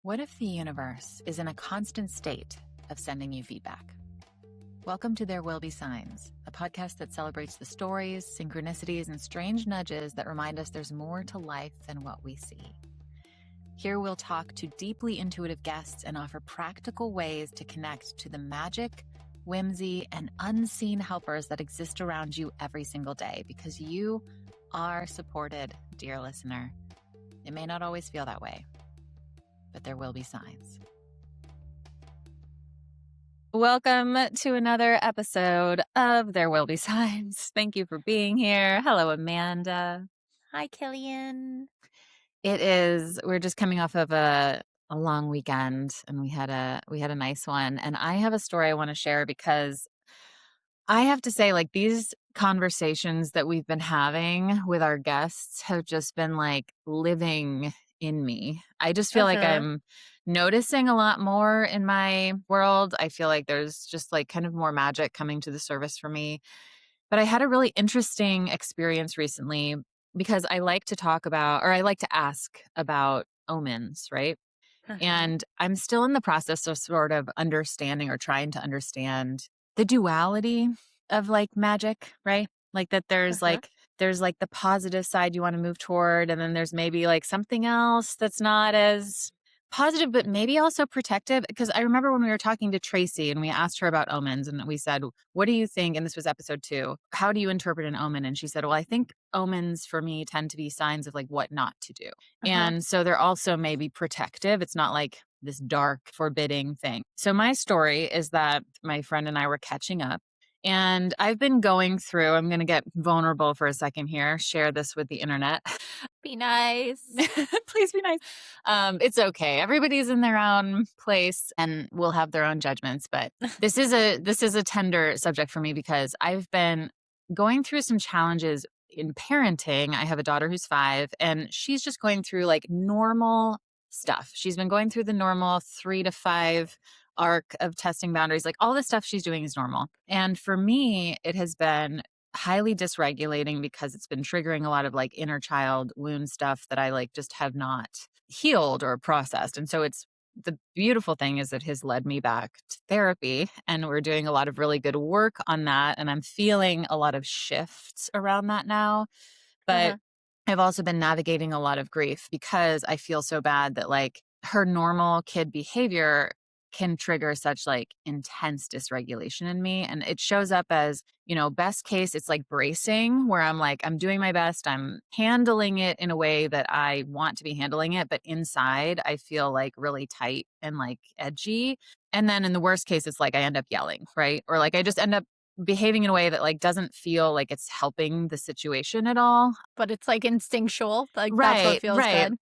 What if the universe is in a constant state of sending you feedback? Welcome to There Will Be Signs, a podcast that celebrates the stories, synchronicities, and strange nudges that remind us there's more to life than what we see. Here we'll talk to deeply intuitive guests and offer practical ways to connect to the magic, whimsy, and unseen helpers that exist around you every single day, because you are supported, dear listener. It may not always feel that way, but there will be signs. Welcome to another episode of There Will Be Signs. Thank you for being here. Hello, Amanda. Hi, Killian. We're just coming off of a long weekend, and we had a nice one. And I have a story I want to share because I have to say, like, these conversations that we've been having with our guests have just been like living in me. I just feel like I'm noticing a lot more in my world. I feel like there's just like kind of more magic coming to the surface for me. But I had a really interesting experience recently because I like to talk about, or I like to ask about omens, right? And I'm still in the process of sort of understanding or trying to understand the duality of like magic, right? Like that there's like the positive side you want to move toward, and then there's maybe like something else that's not as positive, but maybe also protective. Because I remember when we were talking to Tracy and we asked her about omens, and we said, what do you think? And this was episode 2. How do you interpret an omen? And she said, well, I think omens for me tend to be signs of like what not to do. And so they're also maybe protective. It's not like this dark, forbidding thing. So my story is that my friend and I were catching up. And I've been going through, I'm going to get vulnerable for a second here, share this with the internet. Be nice. Please be nice. It's okay. Everybody's in their own place and will have their own judgments. But this is a tender subject for me because I've been going through some challenges in parenting. I have a daughter who's 5, and she's just going through like normal stuff. She's been going through the normal 3 to 5 arc of testing boundaries. Like all the stuff she's doing is normal. And for me, it has been highly dysregulating because it's been triggering a lot of like inner child wound stuff that I like just have not healed or processed. And so the beautiful thing is it has led me back to therapy, and we're doing a lot of really good work on that. And I'm feeling a lot of shifts around that now. But I've also been navigating a lot of grief because I feel so bad that like her normal kid behavior can trigger such like intense dysregulation in me. And it shows up as, best case, it's like bracing, where I'm like, I'm doing my best. I'm handling it in a way that I want to be handling it. But inside, I feel like really tight and like edgy. And then in the worst case, it's like I end up yelling, right? Or like I just end up behaving in a way that like doesn't feel like it's helping the situation at all. But it's like instinctual. Like that's what feels good.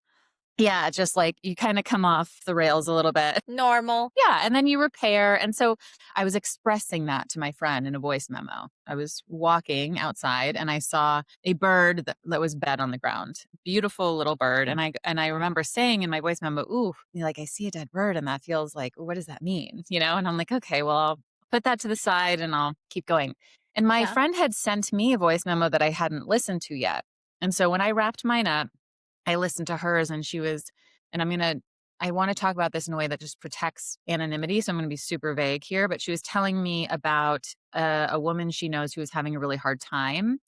Yeah, just like you kind of come off the rails a little bit. Normal. Yeah, and then you repair. And so I was expressing that to my friend in a voice memo. I was walking outside and I saw a bird that was dead on the ground. Beautiful little bird. And I remember saying in my voice memo, ooh, like I see a dead bird, and that feels like, what does that mean? And I'm like, okay, well, I'll put that to the side and I'll keep going. And my friend had sent me a voice memo that I hadn't listened to yet. And so when I wrapped mine up, I listened to hers, and I want to talk about this in a way that just protects anonymity. So I'm going to be super vague here, but she was telling me about a woman she knows who was having a really hard time.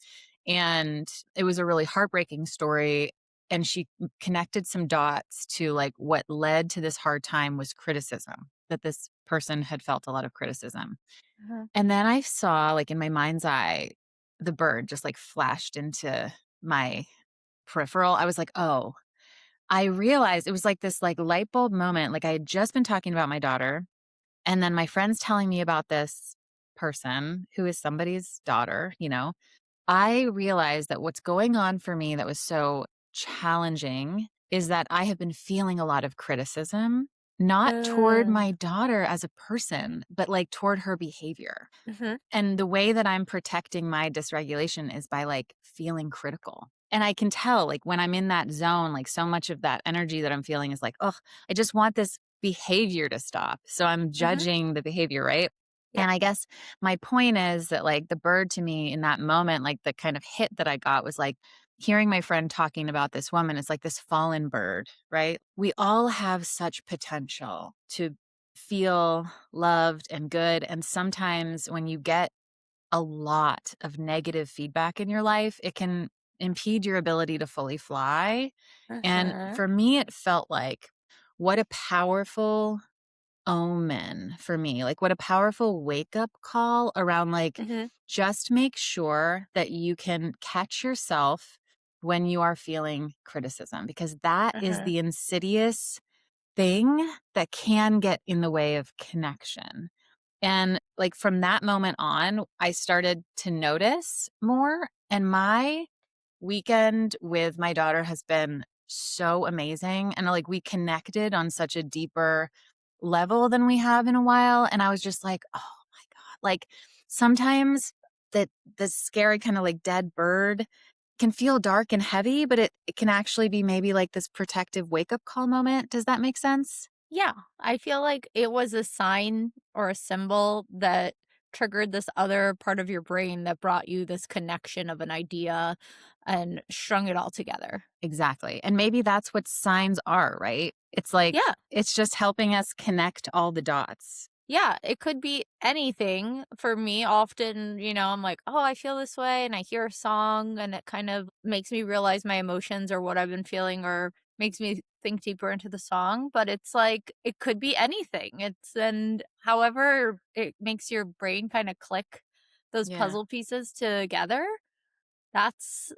And it was a really heartbreaking story. And she connected some dots to like what led to this hard time was criticism, that this person had felt a lot of criticism. And then I saw, like in my mind's eye, the bird just like flashed into my peripheral. I was like, oh, I realized it was like this like light bulb moment. Like I had just been talking about my daughter, and then my friend's telling me about this person who is somebody's daughter. I realized that what's going on for me that was so challenging is that I have been feeling a lot of criticism, not toward my daughter as a person, but like toward her behavior. And the way that I'm protecting my dysregulation is by like feeling critical. And I can tell, like, when I'm in that zone, like so much of that energy that I'm feeling is like, oh, I just want this behavior to stop. So I'm judging the behavior, right? Yeah. And I guess my point is that like the bird to me in that moment, like the kind of hit that I got was like, hearing my friend talking about this woman, it's like this fallen bird, right? We all have such potential to feel loved and good. And sometimes when you get a lot of negative feedback in your life, it can impede your ability to fully fly. And Uh-huh. for me, it felt like what a powerful omen for me. Like, what a powerful wake up call around, like, Mm-hmm. just make sure that you can catch yourself when you are feeling criticism, because that is Uh-huh. the insidious thing that can get in the way of connection. And like from that moment on, I started to notice more. And my weekend with my daughter has been so amazing. And like we connected on such a deeper level than we have in a while. And I was just like, oh my God. Like sometimes that the scary kind of like dead bird can feel dark and heavy, but it can actually be maybe like this protective wake up call moment. Does that make sense? Yeah, I feel like it was a sign or a symbol that triggered this other part of your brain that brought you this connection of an idea and strung it all together. Exactly. And maybe that's what signs are, right? It's like, Yeah. it's just helping us connect all the dots. Yeah, it could be anything. For me, often, I'm like, oh, I feel this way, and I hear a song, and it kind of makes me realize my emotions or what I've been feeling, or makes me think deeper into the song. But it's like, it could be anything. And however it makes your brain kind of click those Yeah. puzzle pieces together, that's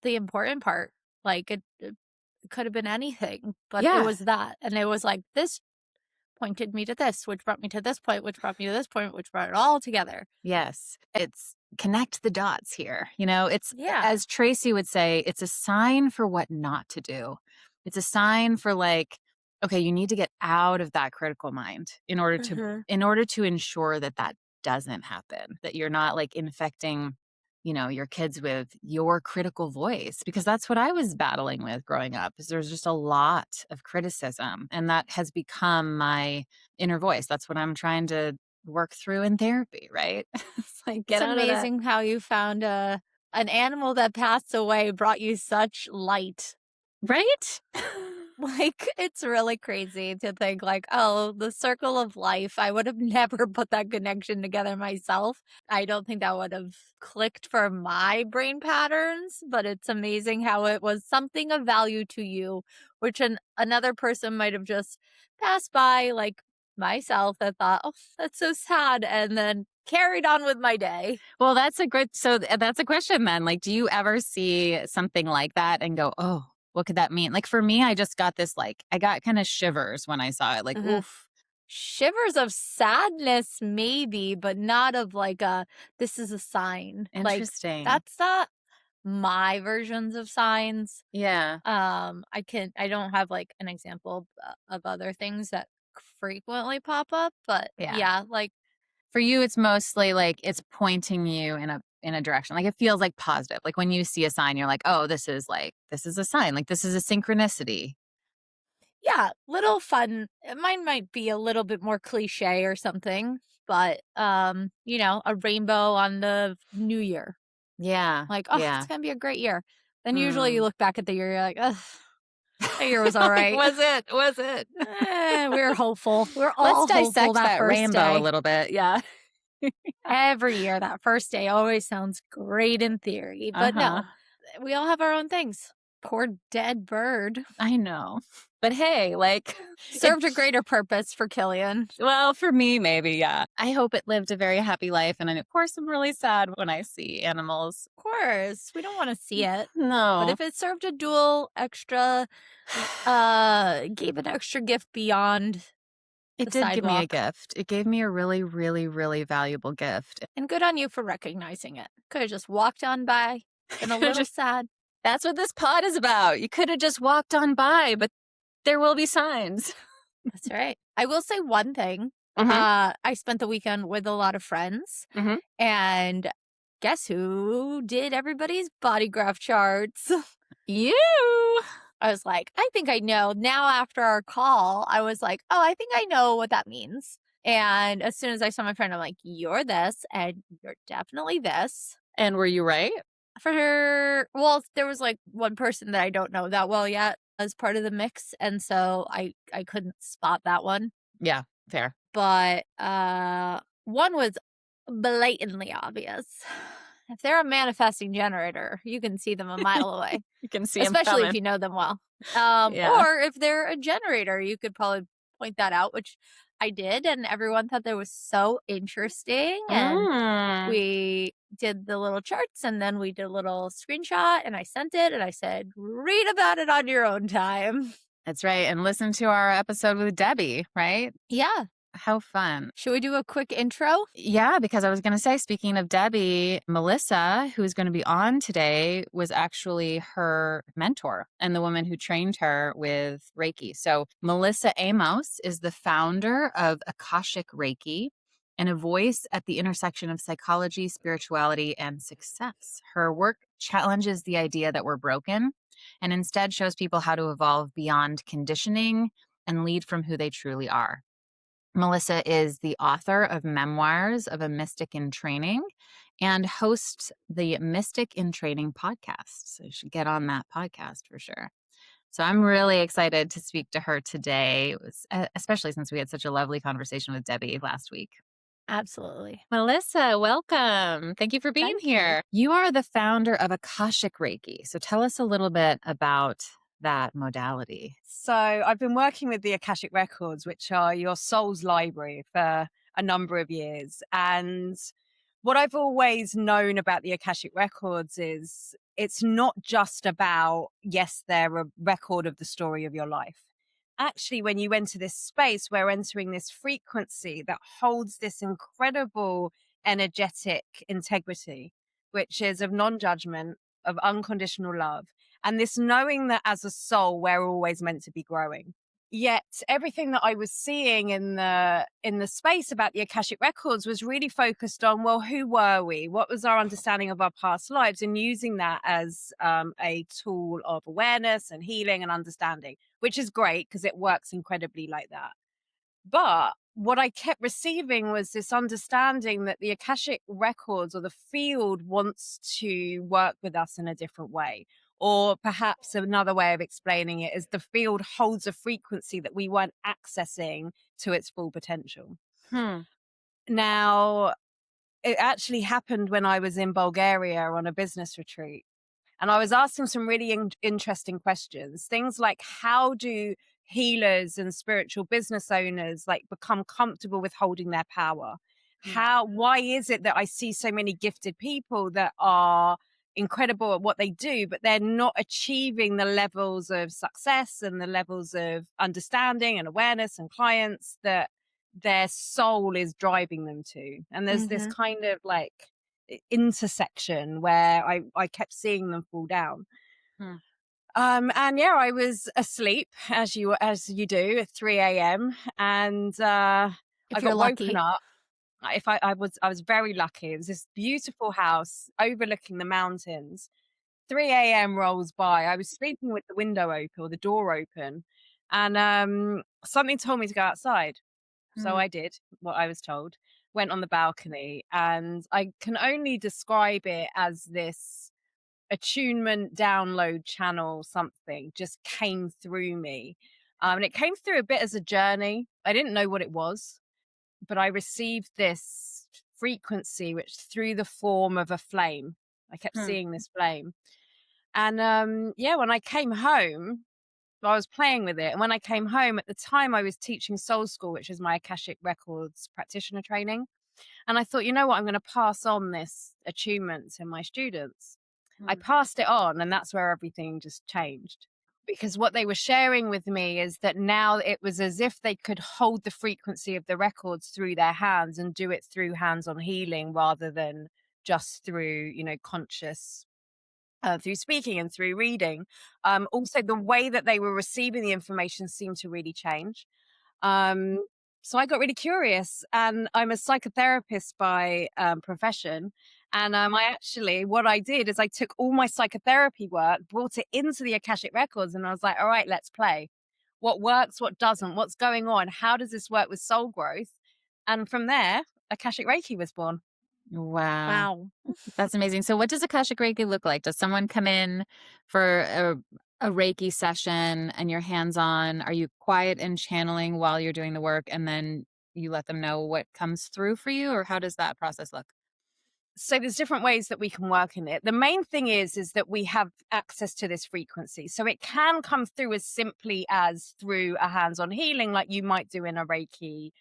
the important part. Like, it could have been anything, but it Yeah. was that. And it was like, this pointed me to this, which brought me to this point, which brought me to this point, which brought it all together. Yes. It's connect the dots here. You know, it's Yeah. as Tracy would say, it's a sign for what not to do. It's a sign for like, okay, you need to get out of that critical mind Mhm. in order to ensure that that doesn't happen, that you're not like infecting, you know, your kids with your critical voice, because that's what I was battling with growing up. Is there's just a lot of criticism, and that has become my inner voice. That's what I'm trying to work through in therapy, right? It's like It's get out of that. amazing how you found an animal that passed away brought you such light. Right? Like, it's really crazy to think like, oh, the circle of life. I would have never put that connection together myself. I don't think that would have clicked for my brain patterns, but it's amazing how it was something of value to you, which another person might have just passed by, like myself, that thought, oh, that's so sad, and then carried on with my day. Well, that's a question then. Like, do you ever see something like that and go, oh, what could that mean? Like for me, I just got this, like, I got kind of shivers when I saw it. Like, Mhm. oof. Shivers of sadness, maybe, but not of like a, this is a sign. Like, Interesting. that's not my versions of signs. Yeah. I don't have like an example of other things that frequently pop up, but Yeah. yeah, like, For you, it's mostly like it's pointing you in a direction. Like it feels like positive. Like when you see a sign, you're like, oh, this is a sign. Like this is a synchronicity. yeah, little fun. Mine might be a little bit more cliche or something, but a rainbow on the new year. Yeah. Like, oh, it's Yeah. gonna be a great year. Then usually you Mm. look back at the year, you're like, ugh, that year was all Like, right. was it? Was it? We're hopeful. We're Let's all hopeful dissect that that first rainbow a day. little bit. Yeah. Every year, that first day always sounds great in theory, but Uh-huh. no, we all have our own things. Poor dead bird. I know. But hey, like it Served a greater purpose for Killian. well, for me maybe, yeah. I hope it lived a very happy life, and then of course I'm really sad when I see animals. Of course, we don't want to see it. But No. if it served a dual extra, gave an extra gift beyond It the did give me a sidewalk. gift. It gave me a really, really, really valuable gift. And good on you for recognizing it. Could have just walked on by, been a little Just sad. that's what this pod is about. You could have just walked on by, but there will be signs. That's right. I will say one thing. Mhm. I spent the weekend with a lot of friends, Mhm. and guess who did everybody's body graph charts? You. I was like, I think I know. Now, after our call, I was like, oh, I think I know what that means. And as soon as I saw my friend, I'm like, you're this, and you're definitely this. And were you right? Well, there was like one person that I don't know that well yet as part of the mix, and so I couldn't spot that one. Yeah, fair. But one was blatantly obvious. If they're a manifesting generator, you can see them a mile away, You can see him especially if coming. you know them well. Yeah. Or if they're a generator, you could probably point that out, which I did, and everyone thought that was so interesting. And Mm. we did the little charts, and then we did a little screenshot, and I sent it, and I said, "Read about it on your own time." That's right. And listen to our episode with Debbie, right? Yeah. How fun. Should we do a quick intro? Yeah, because I was going to say, speaking of Debbie, Melissa, who's going to be on today, was actually her mentor and the woman who trained her with Reiki. So, Melissa Amos is the founder of Akashic Reiki and a voice at the intersection of psychology, spirituality, and success. Her work challenges the idea that we're broken and instead shows people how to evolve beyond conditioning and lead from who they truly are. Melissa is the author of Memoirs of a Mystic in Training and hosts the Mystic in Training podcast. So you should get on that podcast for sure. So I'm really excited to speak to her today, especially since we had such a lovely conversation with Debbie last week. Absolutely. Melissa, welcome. Thank you for being Thank you. here. You are the founder of Akashic Reiki. So tell us a little bit about that modality. So I've been working with the Akashic Records, which are your soul's library, for a number of years. And what I've always known about the Akashic Records is it's not just about, yes, they're a record of the story of your life. Actually, when you enter this space, we're entering this frequency that holds this incredible energetic integrity, which is of non-judgment, of unconditional love, and this knowing that as a soul we're always meant to be growing. Yet everything that I was seeing in the space about the Akashic Records was really focused on, well, who were we, what was our understanding of our past lives, and using that as a tool of awareness and healing and understanding, which is great because it works incredibly like that. But what I kept receiving was this understanding that the Akashic Records or the field wants to work with us in a different way. Or perhaps another way of explaining it is the field holds a frequency that we weren't accessing to its full potential. Now, it actually happened when I was in Bulgaria on a business retreat. And I was asking some really interesting questions. Things like, how do healers and spiritual business owners like become comfortable with holding their power? Why is it that I see so many gifted people that are incredible at what they do, but they're not achieving the levels of success and the levels of understanding and awareness and clients that their soul is driving them to? And there's this kind of like intersection where I kept seeing them fall down. And yeah, I was asleep as you do at 3 a.m. and I got woken up. If I was very lucky. It was this beautiful house overlooking the mountains. 3 a.m. rolls by. I was sleeping with the window open or the door open, and something told me to go outside. So I did what I was told, went on the balcony, and I can only describe it as this attunement download channel. Something just came through me. And it came through a bit as a journey. I didn't know what it was, but I received this frequency, which through the form of a flame. I kept seeing this flame. And yeah, when I came home, I was playing with it. And when I came home, at the time I was teaching Soul School, which is my Akashic Records practitioner training. And I thought, you know what, I'm going to pass on this attunement to my students. I passed it on, and that's where everything just changed. Because what they were sharing with me is that now it was as if they could hold the frequency of the records through their hands and do it through hands-on healing rather than just through, conscious through speaking and through reading. Also, the way that they were receiving the information seemed to really change. So I got really curious, and I'm a psychotherapist by profession. And what I did is I took all my psychotherapy work, brought it into the Akashic Records, and I was like, all right, let's play. What works, what doesn't, what's going on? How does this work with soul growth? And from there, Akashic Reiki was born. Wow. Wow. That's amazing. So what does Akashic Reiki look like? Does someone come in for a Reiki session and you're hands-on? Are you quiet and channeling while you're doing the work and then you let them know what comes through for you? Or how does that process look? So there's different ways that we can work in it. The main thing is that we have access to this frequency. So it can come through as simply as through a hands-on healing, like you might do in a Reiki,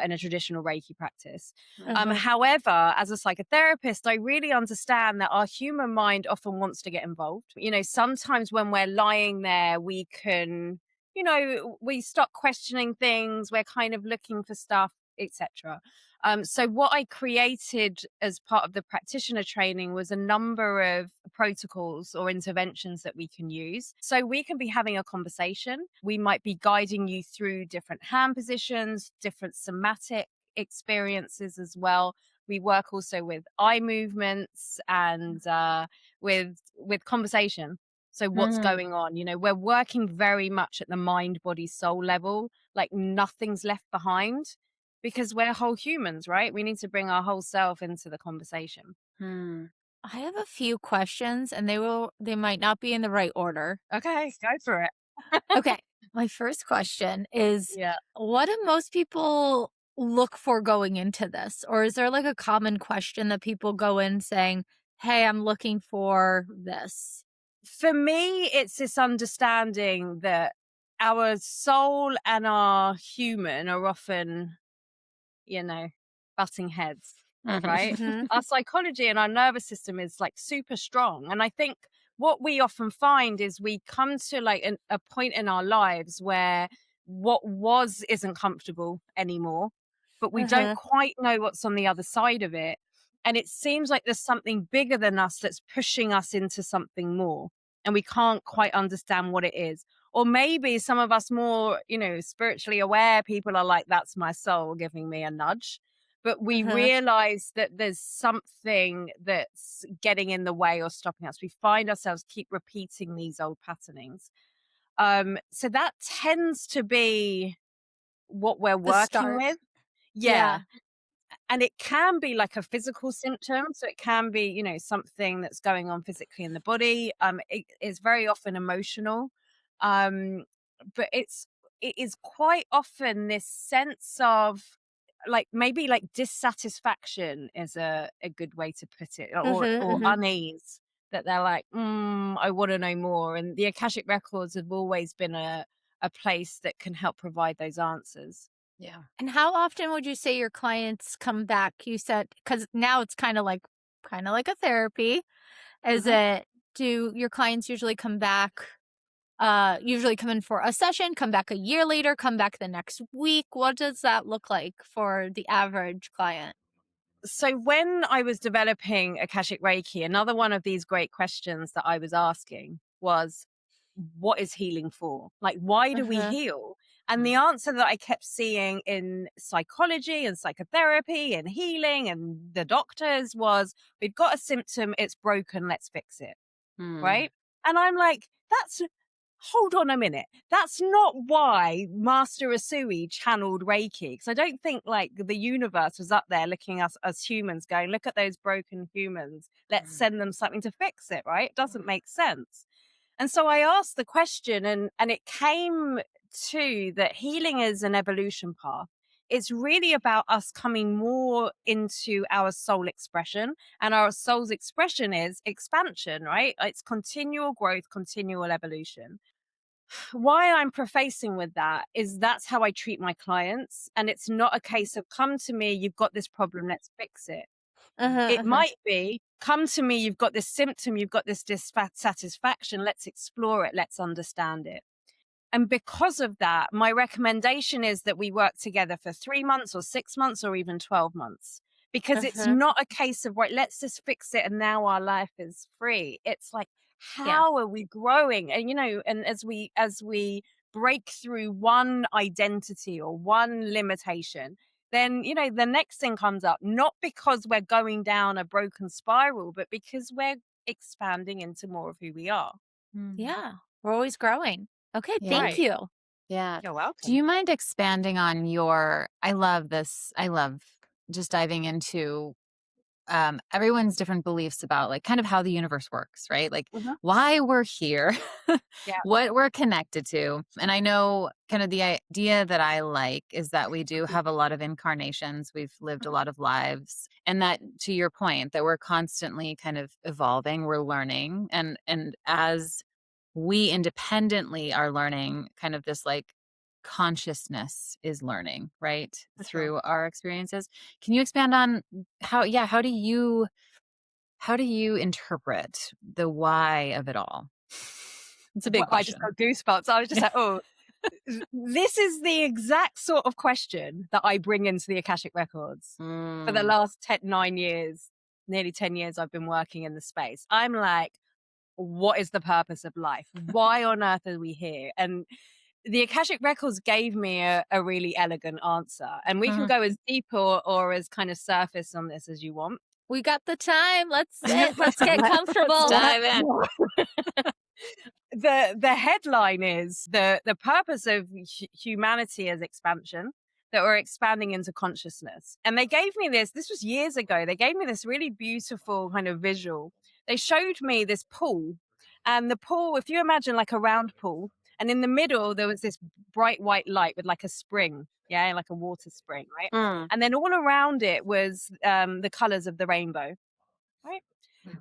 in a traditional Reiki practice. Uh-huh. However, as a psychotherapist, I really understand that our human mind often wants to get involved. You know, sometimes when we're lying there, we can, you know, we stop questioning things. We're kind of looking for stuff, etc. So what I created as part of the practitioner training was a number of protocols or interventions that we can use. So we can be having a conversation. We might be guiding you through different hand positions, different somatic experiences as well. We work also with eye movements and with conversation. So what's Mhm. going on? You know, we're working very much at the mind, body, soul level, like nothing's left behind because we're whole humans, right? We need to bring our whole self into the conversation. Hmm. I have a few questions and they might not be in the right order. Okay, go for it. Okay. My first question is, Yeah. what do most people look for going into this? Or is there like a common question that people go in saying, "Hey, I'm looking for this." For me, it's this understanding that our soul and our human are often, you know, butting heads, right? Mhm. Our psychology and our nervous system is like super strong. And I think what we often find is we come to like a point in our lives where what was isn't comfortable anymore, but we don't Uh-huh. quite know what's on the other side of it. And it seems like there's something bigger than us that's pushing us into something more. And we can't quite understand what it is. Or maybe some of us more, you know, spiritually aware people are like, that's my soul giving me a nudge. But we Uh-huh. realize that there's something that's getting in the way or stopping us. We find ourselves keep repeating these old patternings. So that tends to be what we're The working start. with. Yeah. Yeah. And it can be like a physical symptom. So it can be, you know, something that's going on physically in the body. It is very often emotional. Um, but it is quite often this sense of like maybe like dissatisfaction is a good way to put it, Mhm. or Mhm. unease that they're like, I want to know more. And the Akashic records have always been a place that can help provide those answers. Yeah. And how often would you say your clients come back? You said because now it's kind of like a therapy. Is Mhm. it do your clients usually come back usually come in for a session, come back a year later, come back the next week? What does that look like for the average client? So when I was developing Akashic Reiki, another one of these great questions that I was asking was, what is healing for? Like, why do we Uh-huh. heal? And Mm. the answer that I kept seeing in psychology and psychotherapy and healing and the doctors was, we've got a symptom, it's broken, let's fix it. Hmm. Right. And I'm like, that's hold on a minute. That's not why Master Asui channeled Reiki. Because I don't think like the universe was up there looking at us as humans going, look at those broken humans. Let's send them something to fix it, right? It doesn't make sense. And so I asked the question and it came to that healing is an evolution path. It's really about us coming more into our soul expression. And our soul's expression is expansion, right? It's continual growth, continual evolution. Why I'm prefacing with that is that's how I treat my clients. And it's not a case of come to me, you've got this problem, let's fix it. Uh-huh. It Uh-huh. might be come to me, you've got this symptom, you've got this dissatisfaction, let's explore it, let's understand it. And because of that, my recommendation is that we work together for 3 months or 6 months or even 12 months. Because it's Uh-huh. not a case of, right, let's just fix it and now our life is free. It's like, Yeah. how are we growing? And, you know, and as we break through one identity or one limitation, then, you know, the next thing comes up, not because we're going down a broken spiral, but because we're expanding into more of who we are. Hmm. Yeah. We're always growing. Okay, Yeah. thank Right. you. Yeah. You're Do welcome. you mind expanding on your I love this. I love just diving into everyone's different beliefs about like kind of how the universe works, right? Like Mhm. why we're here, Yeah. what we're connected to. And I know kind of the idea that I like is that we do have a lot of incarnations. We've lived a lot of lives. And that, to your point, that we're constantly kind of evolving, we're learning. And as we independently are learning, kind of this like consciousness is learning, right? For sure. Through our experiences. Can you expand on how do you interpret the why of it all? It's a big I just question. got goosebumps. I was just like, oh, this is the exact sort of question that I bring into the Akashic Records for the Mm, last 9 years, nearly 10 years I've been working in the space. I'm like, what is the purpose of life? Why on earth are we here? And the Akashic Records gave me a really elegant answer. And we can mhm. go as deep or as kind of surface on this as you want. We got the time. Let's get Let's comfortable. Dive in. The headline is the purpose of humanity as expansion, that we're expanding into consciousness. And they gave me this was years ago, they gave me this really beautiful kind of visual. They showed me this pool, and the pool, if you imagine like a round pool, and in the middle there was this bright white light with like a spring, yeah, like a water spring, right? Mm. And then all around it was the colors of the rainbow, right?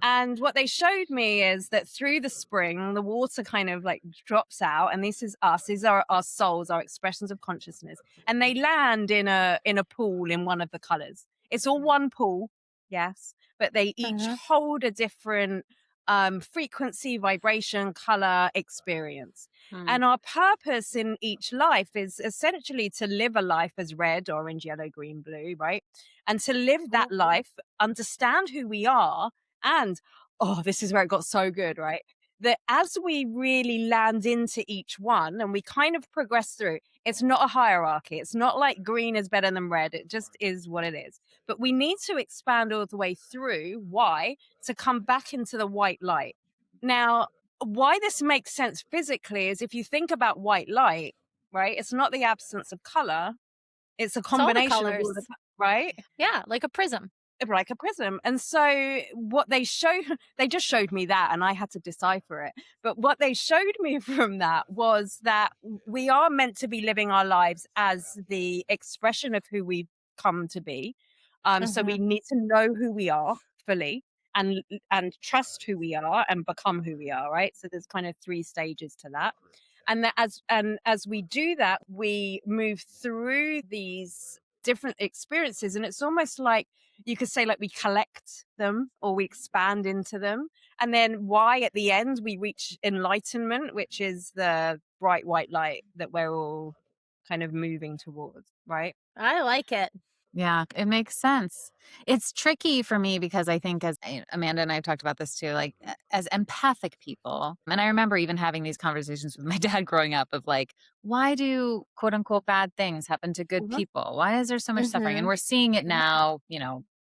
And what they showed me is that through the spring, the water kind of like drops out, and this is us. These are our souls, our expressions of consciousness, and they land in a pool in one of the colors. It's all one pool, yes, but they each hold a different frequency, vibration, color, experience. Mm. And our purpose in each life is essentially to live a life as red, orange, yellow, green, blue, right? And to live that life, understand who we are. And oh, this is where it got so good, right? That as we really land into each one and we kind of progress through, it's not a hierarchy. It's not like green is better than red. It just is what it is. But we need to expand all the way through. Why? To come back into the white light. Now, why this makes sense physically is if you think about white light, right? It's not the absence of color. It's a all the combination of all colors. the, right? Yeah, like a prism. Like a prism. And so what they just showed me that, and I had to decipher it. But what they showed me from that was that we are meant to be living our lives as the expression of who we've come to be. So we need to know who we are fully, and trust who we are and become who we are, right? So there's kind of 3 stages to that. And that as we do that, we move through these different experiences, and it's almost like you could say like we collect them or we expand into them. And then why at the end we reach enlightenment, which is the bright white light that we're all kind of moving towards, right? I like it. Yeah, it makes sense. It's tricky for me because I think as Amanda and I have talked about this too, like as empathic people, and I remember even having these conversations with my dad growing up of like, why do quote unquote bad things happen to good Mhm. people? Why is there so much suffering? And we're seeing it now,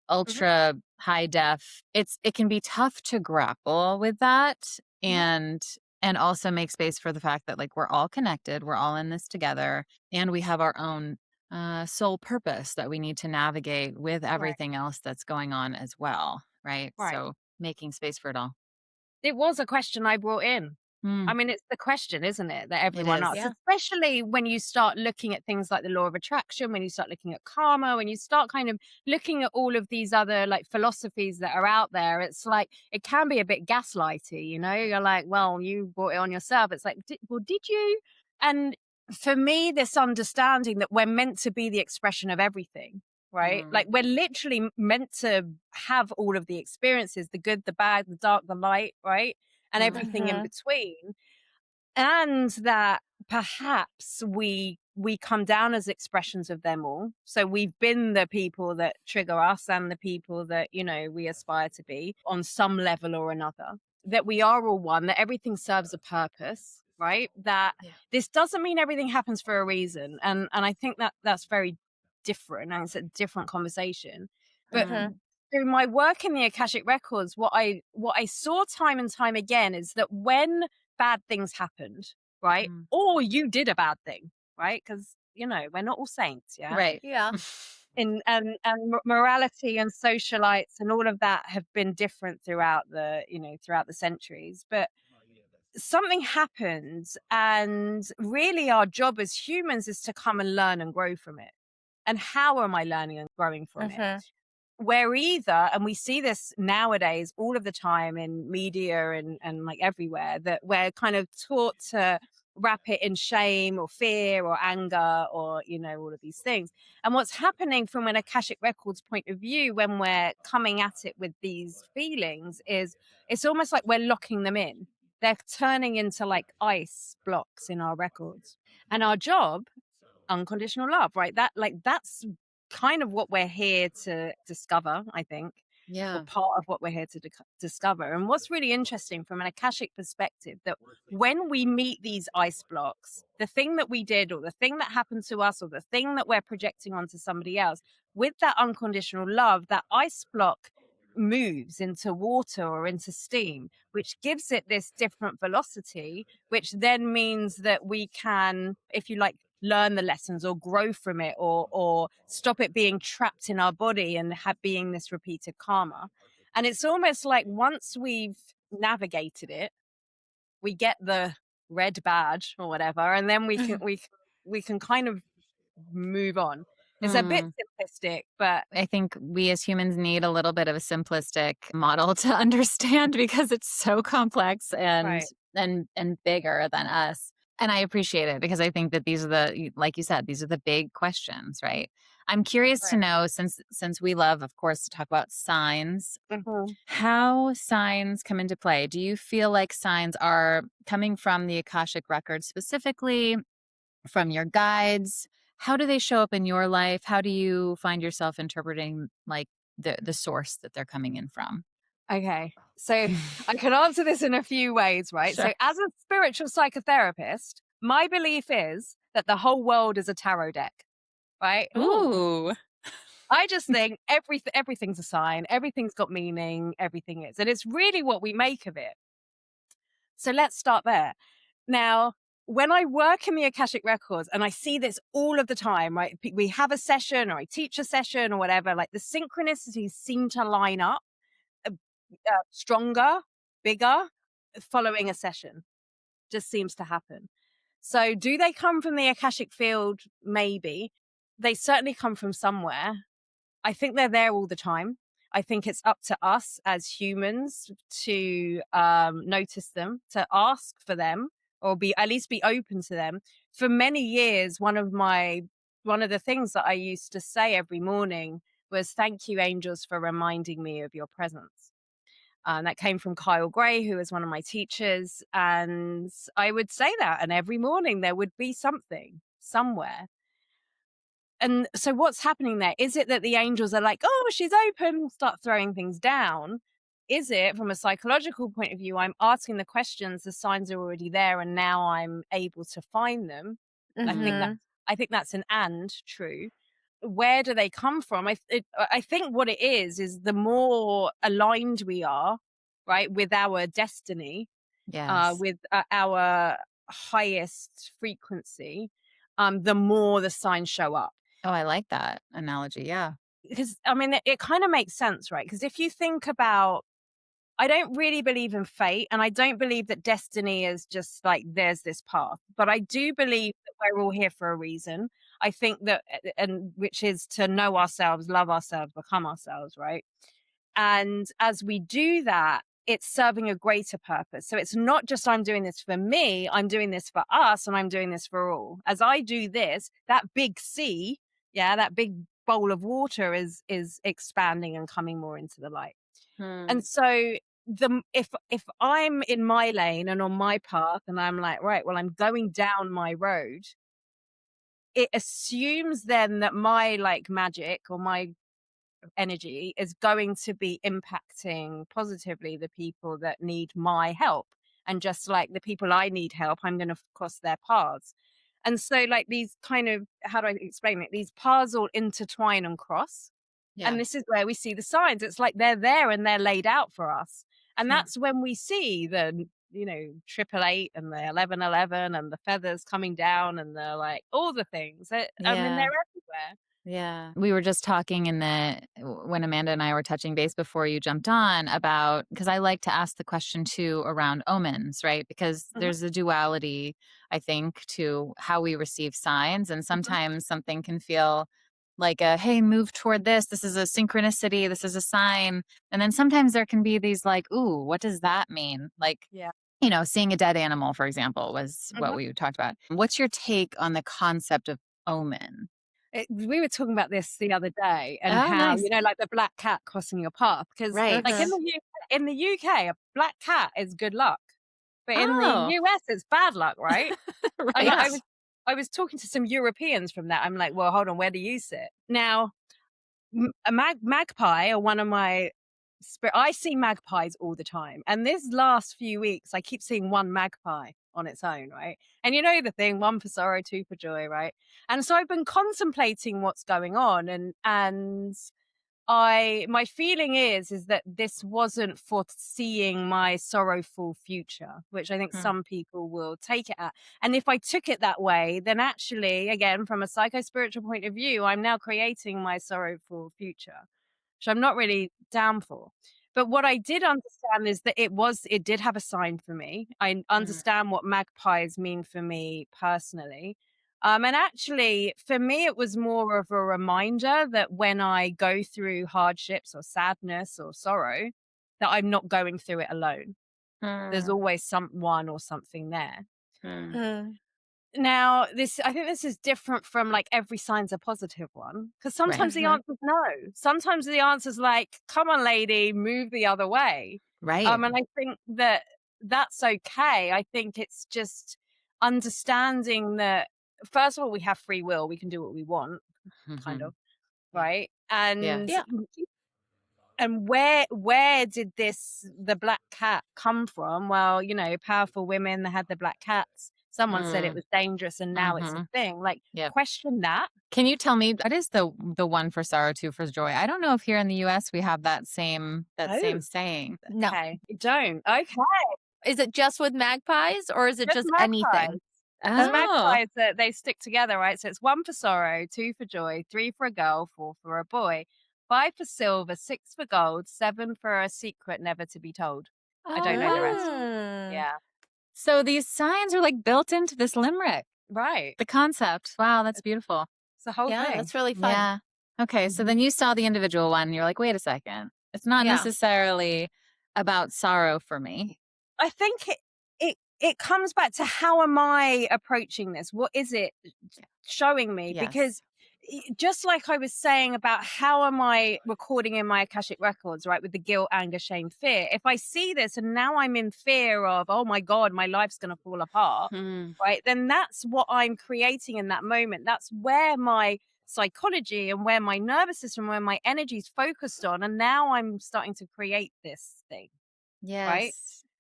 ultra high def. It can be tough to grapple with that and also make space for the fact that like we're all connected, we're all in this together, and we have our own sole purpose that we need to navigate with everything else that's going on as well, right? Right. So making space for it all. It was a question I brought in. Mm, I mean, it's the question, isn't it, that everyone is. asks, Yeah. especially when you start looking at things like the law of attraction, when you start looking at karma, when you start kind of looking at all of these other like philosophies that are out there. It's like it can be a bit gaslighty, you're like, well, you brought it on yourself. It's like, did you? And for me, this understanding that we're meant to be the expression of everything, right? Mm. Like we're literally meant to have all of the experiences, the good, the bad, the dark, the light, right? And everything in between. And that perhaps we come down as expressions of them all. So we've been the people that trigger us and the people that, we aspire to be on some level or another. That we are all one, that everything serves a purpose, right? That this doesn't mean everything happens for a reason. And I think that that's very different, and it's a different conversation. But through my work in the Akashic Records, what I saw time and time again is that when bad things happened, right, or you did a bad thing, right, because we're not all saints, yeah, Right. Yeah. Morality and socialites and all of that have been different throughout throughout the centuries. But something happens, and really our job as humans is to come and learn and grow from it. And how am I learning and growing from it? Mhm. We're either, and we see this nowadays all of the time in media and like everywhere, that we're kind of taught to wrap it in shame or fear or anger or all of these things. And what's happening from an Akashic Records point of view when we're coming at it with these feelings is it's almost like we're locking them in. They're turning into like ice blocks in our records, and our job, unconditional love, right? That's kind of what we're here to discover, I think, or Yeah. part of what we're here to discover. And what's really interesting from an Akashic perspective, that when we meet these ice blocks, the thing that we did or the thing that happened to us or the thing that we're projecting onto somebody else, with that unconditional love, that ice block moves into water or into steam, which gives it this different velocity, which then means that we can, if you like, learn the lessons or grow from it, or stop it being trapped in our body and being this repeated karma. And it's almost like once we've navigated it, we get the red badge or whatever, and then we can kind of move on. It's a bit Hmm. simplistic, but I think we as humans need a little bit of a simplistic model to understand because it's so complex and right. and bigger than us. And I appreciate it because I think that these are like you said, these are the big questions, right? I'm curious to Right. know, since we love, of course, to talk about signs, Mhm. how signs come into play. Do you feel like signs are coming from the Akashic record specifically, from your guides? How do they show up in your life? How do you find yourself interpreting like the source that they're coming in from? Okay. So I can answer this in a few ways, right? Sure. So as a spiritual psychotherapist, my belief is that the whole world is a tarot deck, right? Ooh. Ooh. I just think everything's a sign, everything's got meaning, everything is. And it's really what we make of it. So let's start there. Now, when I work in the Akashic Records, and I see this all of the time, right? We have a session or I teach a session or whatever, like the synchronicities seem to line up uh, stronger, bigger, following a session. Just seems to happen. So do they come from the Akashic field? Maybe. They certainly come from somewhere. I think they're there all the time. I think it's up to us as humans to notice them, to ask for them, or be at least be open to them. For many years, one of the things that I used to say every morning was, "Thank you, angels, for reminding me of your presence." That came from Kyle Gray, who was one of my teachers. And I would say that, and every morning there would be something somewhere. And so what's happening there? Is it that the angels are like, "Oh, she's open," start throwing things down? Is it from a psychological point of view, I'm asking the questions, the signs are already there, and now I'm able to find them? I think that Mhm. I think that's an and true. Where do they come from? I think what it is the more aligned we are, right, with our destiny, Yes. with our highest frequency, the more the signs show up. Oh, I like that analogy. Yeah. Because I mean, it kind of makes sense, right? Because if you think about, I don't really believe in fate, and I don't believe that destiny is just like there's this path, but I do believe that we're all here for a reason. I think that, and which is to know ourselves, love ourselves, become ourselves, right? And as we do that, it's serving a greater purpose. So it's not just I'm doing this for me, I'm doing this for us, and I'm doing this for all. As I do this, that big sea, yeah, that big bowl of water is expanding and coming more into the light. Hmm. And so if I'm in my lane and on my path and I'm like, right, well, I'm going down my road, it assumes then that my like magic or my energy is going to be impacting positively the people that need my help. And just like the people I need help, I'm going to cross their paths. And so, like, these kind of, how do I explain it? These paths all intertwine and cross. Yeah. And this is where we see the signs. It's like they're there and they're laid out for us. And Hmm. that's when we see the, 888 and the 1111 and the feathers coming down and the like, all the things. I mean, they're Yeah. everywhere. Yeah. We were just talking when Amanda and I were touching base before you jumped on about, because I like to ask the question too around omens, right? Because there's a duality, I think, to how we receive signs. And sometimes something can feel like hey, move toward this. This is a synchronicity. This is a sign. And then sometimes there can be these like, ooh, what does that mean? Like, Yeah. seeing a dead animal, for example, was what we talked about. What's your take on the concept of omen? We were talking about this the other day, and Oh, how nice. like the black cat crossing your path, because Right. like in the UK, a black cat is good luck, but in the Oh. US, it's bad luck, right? And Right. I was talking to some Europeans from that. I'm like, well, hold on, where do you sit now? A magpie are one of my I see magpies all the time, and this last few weeks I keep seeing one magpie on its own, right? And you know the thing, one for sorrow, two for joy, right? And so I've been contemplating what's going on, and my feeling is that this wasn't foreseeing my sorrowful future, which I think some people will take it at. And if I took it that way, then actually, again, from a psycho-spiritual point of view, I'm now creating my sorrowful future, which I'm not really down for. But what I did understand is that it did have a sign for me. I understand what magpies mean for me personally. And actually, for me, it was more of a reminder that when I go through hardships or sadness or sorrow, that I'm not going through it alone. There's always someone or something there. Now, I think this is different from like every sign's a positive one, because sometimes the answer's no. Sometimes the answer's like, come on, lady, move the other way. Right. And I think that that's okay. I think it's just understanding that, first of all, we have free will. We can do what we want, kind of, right? And and where did the black cat come from? Well, powerful women that had the black cats. Someone said it was dangerous, and now it's a thing. Like, question that. Can you tell me what is the one for sorrow, two for joy? I don't know if here in the US we have that same saying. No. Okay, you don't. Okay, Is it just with magpies, or is it just anything? Because magpies, they stick together, right? So it's 1 for sorrow, 2 for joy, 3 for a girl, 4 for a boy, 5 for silver, 6 for gold, 7 for a secret never to be told. I don't know the rest. Yeah. So these signs are like built into this limerick. Right. The concept. Wow, that's beautiful. It's the whole thing. That's really fun. Yeah. Okay, so then you saw the individual one and you're like, wait a second. It's not necessarily about sorrow for me. I think it comes back to, how am I approaching this? What is it showing me? Yes. Because just like I was saying about how am I recording in my Akashic records, right, with the guilt, anger, shame, fear. If I see this and now I'm in fear of, oh my God, my life's going to fall apart, right, then that's what I'm creating in that moment. That's where my psychology and where my nervous system, where my energy is focused on. And now I'm starting to create this thing. Yes. Right?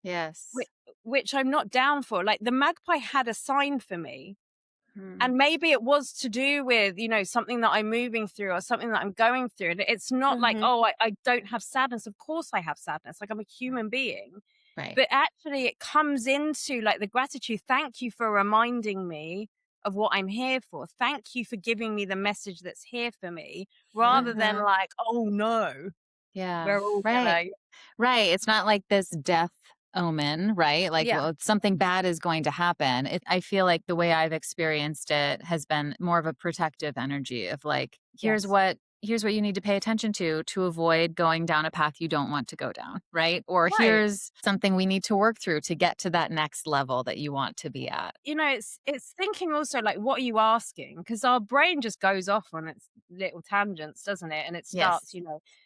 Yes. Which I'm not down for. Like, the magpie had a sign for me. And maybe it was to do with, something that I'm moving through or something that I'm going through. And it's not like, oh, I don't have sadness. Of course I have sadness. Like, I'm a human being. Right. But actually it comes into like the gratitude. Thank you for reminding me of what I'm here for. Thank you for giving me the message that's here for me, rather than like, oh no. Yeah. We're all right. Right. It's not like this death omen, right? Like, well, something bad is going to happen. I feel like the way I've experienced it has been more of a protective energy of like, here's what you need to pay attention to avoid going down a path you don't want to go down, right? Or here's something we need to work through to get to that next level that you want to be at. It's thinking also like, what are you asking? Because our brain just goes off on its little tangents, doesn't it? And it starts,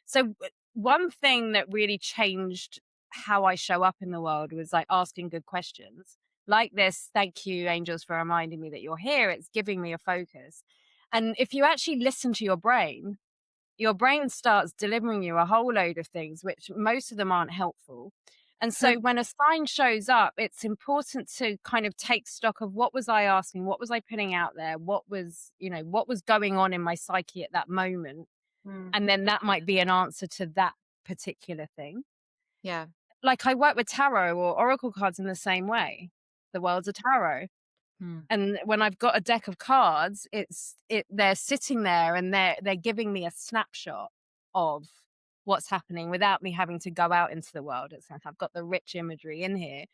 So one thing that really changed how I show up in the world was like asking good questions like this. Thank you, angels, for reminding me that you're here. It's giving me a focus. And if you actually listen to your brain starts delivering you a whole load of things, which most of them aren't helpful. And so when a sign shows up, it's important to kind of take stock of, what was I asking? What was I putting out there? What was going on in my psyche at that moment? And then that might be an answer to that particular thing. Yeah. Like, I work with tarot or oracle cards in the same way. The world's a tarot. And when I've got a deck of cards, they're sitting there and they're giving me a snapshot of what's happening without me having to go out into the world. It's like I've got the rich imagery in here.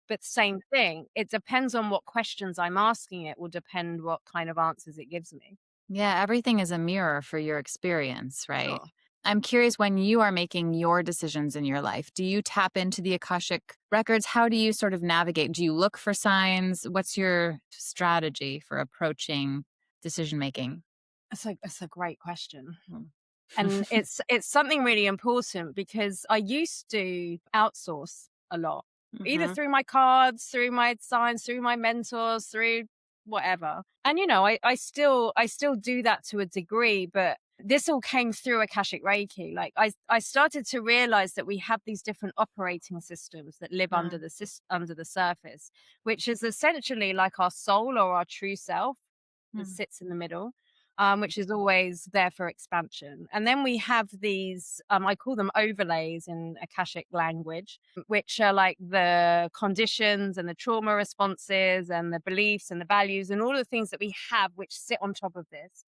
But same thing, it depends on what questions I'm asking. It will depend what kind of answers it gives me. Yeah, everything is a mirror for your experience, right? Sure. I'm curious, when you are making your decisions in your life, do you tap into the Akashic records? How do you sort of navigate? Do you look for signs? What's your strategy for approaching decision making? It's a great question. And it's something really important because I used to outsource a lot, either through my cards, through my signs, through my mentors, through whatever. And I still do that to a degree, but this all came through Akashic Reiki. Like I started to realize that we have these different operating systems that live under the surface, which is essentially like our soul or our true self that sits in the middle. Which is always there for expansion. And then we have these, I call them overlays in Akashic language, which are like the conditions and the trauma responses and the beliefs and the values and all the things that we have which sit on top of this.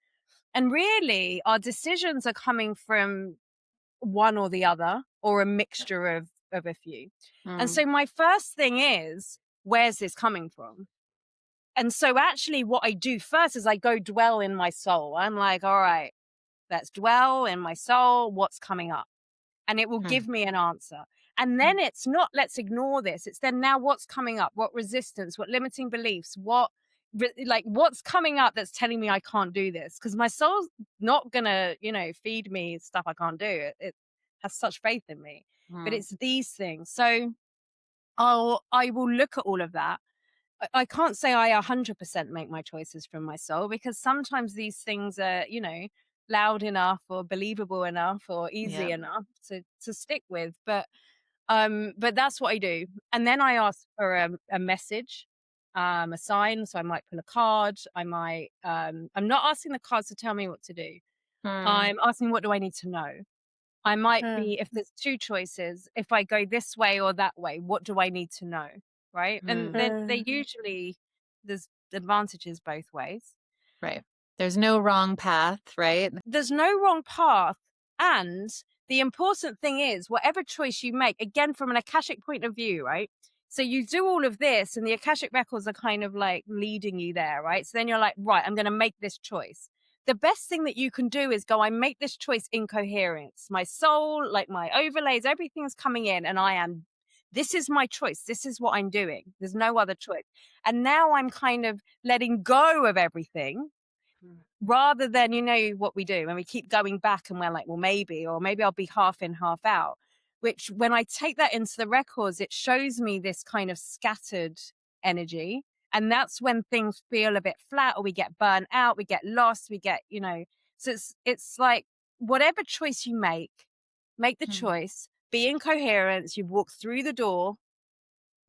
And really, our decisions are coming from one or the other or a mixture of a few. And so my first thing is, where's this coming from? And so actually what I do first is I go dwell in my soul. I'm like, all right, let's dwell in my soul. What's coming up? And it will give me an answer. And then it's not, let's ignore this. It's then now what's coming up? What resistance? What limiting beliefs? What's coming up that's telling me I can't do this? Because my soul's not going to, feed me stuff I can't do. It has such faith in me. But it's these things. So I will look at all of that. I can't say I 100% make my choices from my soul, because sometimes these things are, loud enough or believable enough or easy enough to stick with. But that's what I do. And then I ask for a message, a sign. So I might pull a card. I might, I'm not asking the cards to tell me what to do. I'm asking, what do I need to know? I might be, if there's two choices, if I go this way or that way, what do I need to know? Right. And then they usually, there's advantages both ways. Right. There's no wrong path, right? There's no wrong path. And the important thing is, whatever choice you make, again, from an Akashic point of view, right? So you do all of this and the Akashic records are kind of like leading you there, right? So then you're like, right, I'm going to make this choice. The best thing that you can do is go, I make this choice in coherence. My soul, like my overlays, everything's coming in and this is my choice. This is what I'm doing. There's no other choice. And now I'm kind of letting go of everything rather than, what we do. And we keep going back and we're like, well, maybe I'll be half in, half out, which when I take that into the records, it shows me this kind of scattered energy. And that's when things feel a bit flat or we get burnt out, we get lost, we get, so it's like whatever choice you make the choice, be in coherence. You've walked through the door,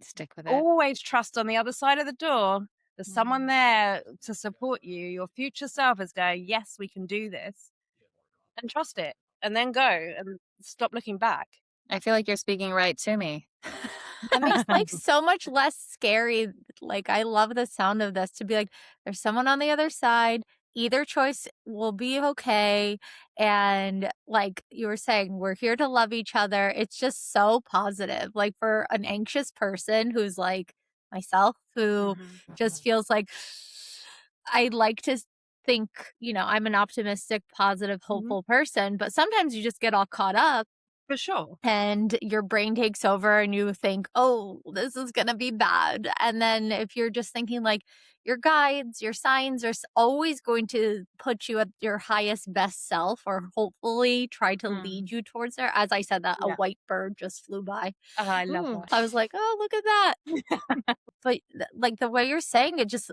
stick with it. Always trust on the other side of the door. There's someone there to support you. Your future self is going, yes, we can do this, and trust it, and then go and stop looking back. I feel like you're speaking right to me. It makes life so much less scary. Like, I love the sound of this, to be like, there's someone on the other side. Either choice will be okay. And like you were saying, we're here to love each other. It's just so positive. Like, for an anxious person who's like myself, who just feels like, I like to think, I'm an optimistic, positive, hopeful person, but sometimes you just get all caught up. For sure. And your brain takes over and you think, oh, this is going to be bad. And then if you're just thinking like, your guides, your signs are always going to put you at your highest, best self, or hopefully try to lead you towards there. As I said that, a white bird just flew by. Oh, I love that. I was like, oh, look at that. But like the way you're saying it just,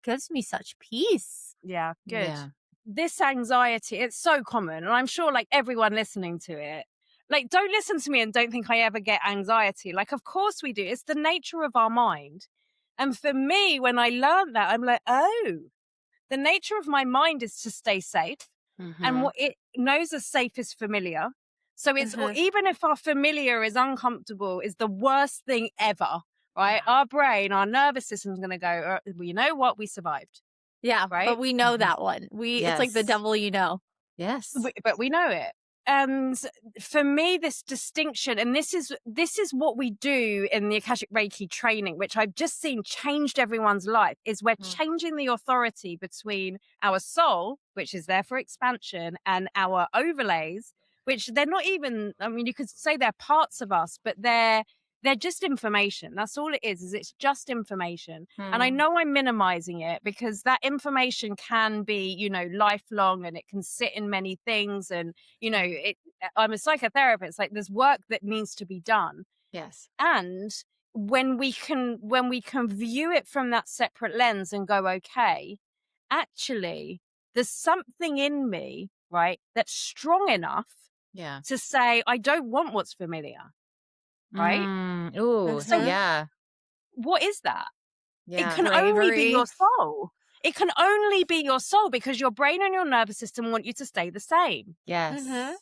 gives me such peace. Yeah, good. Yeah. This anxiety, it's so common. And I'm sure like everyone listening to it, like, don't listen to me and don't think I ever get anxiety. Like, of course we do. It's the nature of our mind. And for me, when I learned that, I'm like, oh, the nature of my mind is to stay safe. And what it knows as safe is familiar. So it's even if our familiar is uncomfortable, is the worst thing ever. right? Yeah. Our brain, our nervous system's going to go, well, you know what? We survived, Yeah, right? but we know that one. It's like the Yes. devil you know. Yes. But we know it. And for me, this distinction, and this is what we do in the Akashic Reiki training, which I've just seen changed everyone's life, is we're changing the authority between our soul, which is there for expansion, and our overlays, which they're not even, I mean, you could say they're parts of us, but they're just information. That's all it is it's just information. And I know I'm minimizing it because that information can be, you know, lifelong, and it can sit in many things. And, you know, I'm a psychotherapist, like there's work that needs to be done. Yes. And when we can view it from that separate lens and go, okay, actually, there's something in me, right, that's strong enough Yeah. to say, I don't want what's familiar. Right? Ooh, So yeah. what is that? Yeah. It can only be Bravery. your soul. It can only be your soul because your brain and your nervous system want you to stay the same. Yes.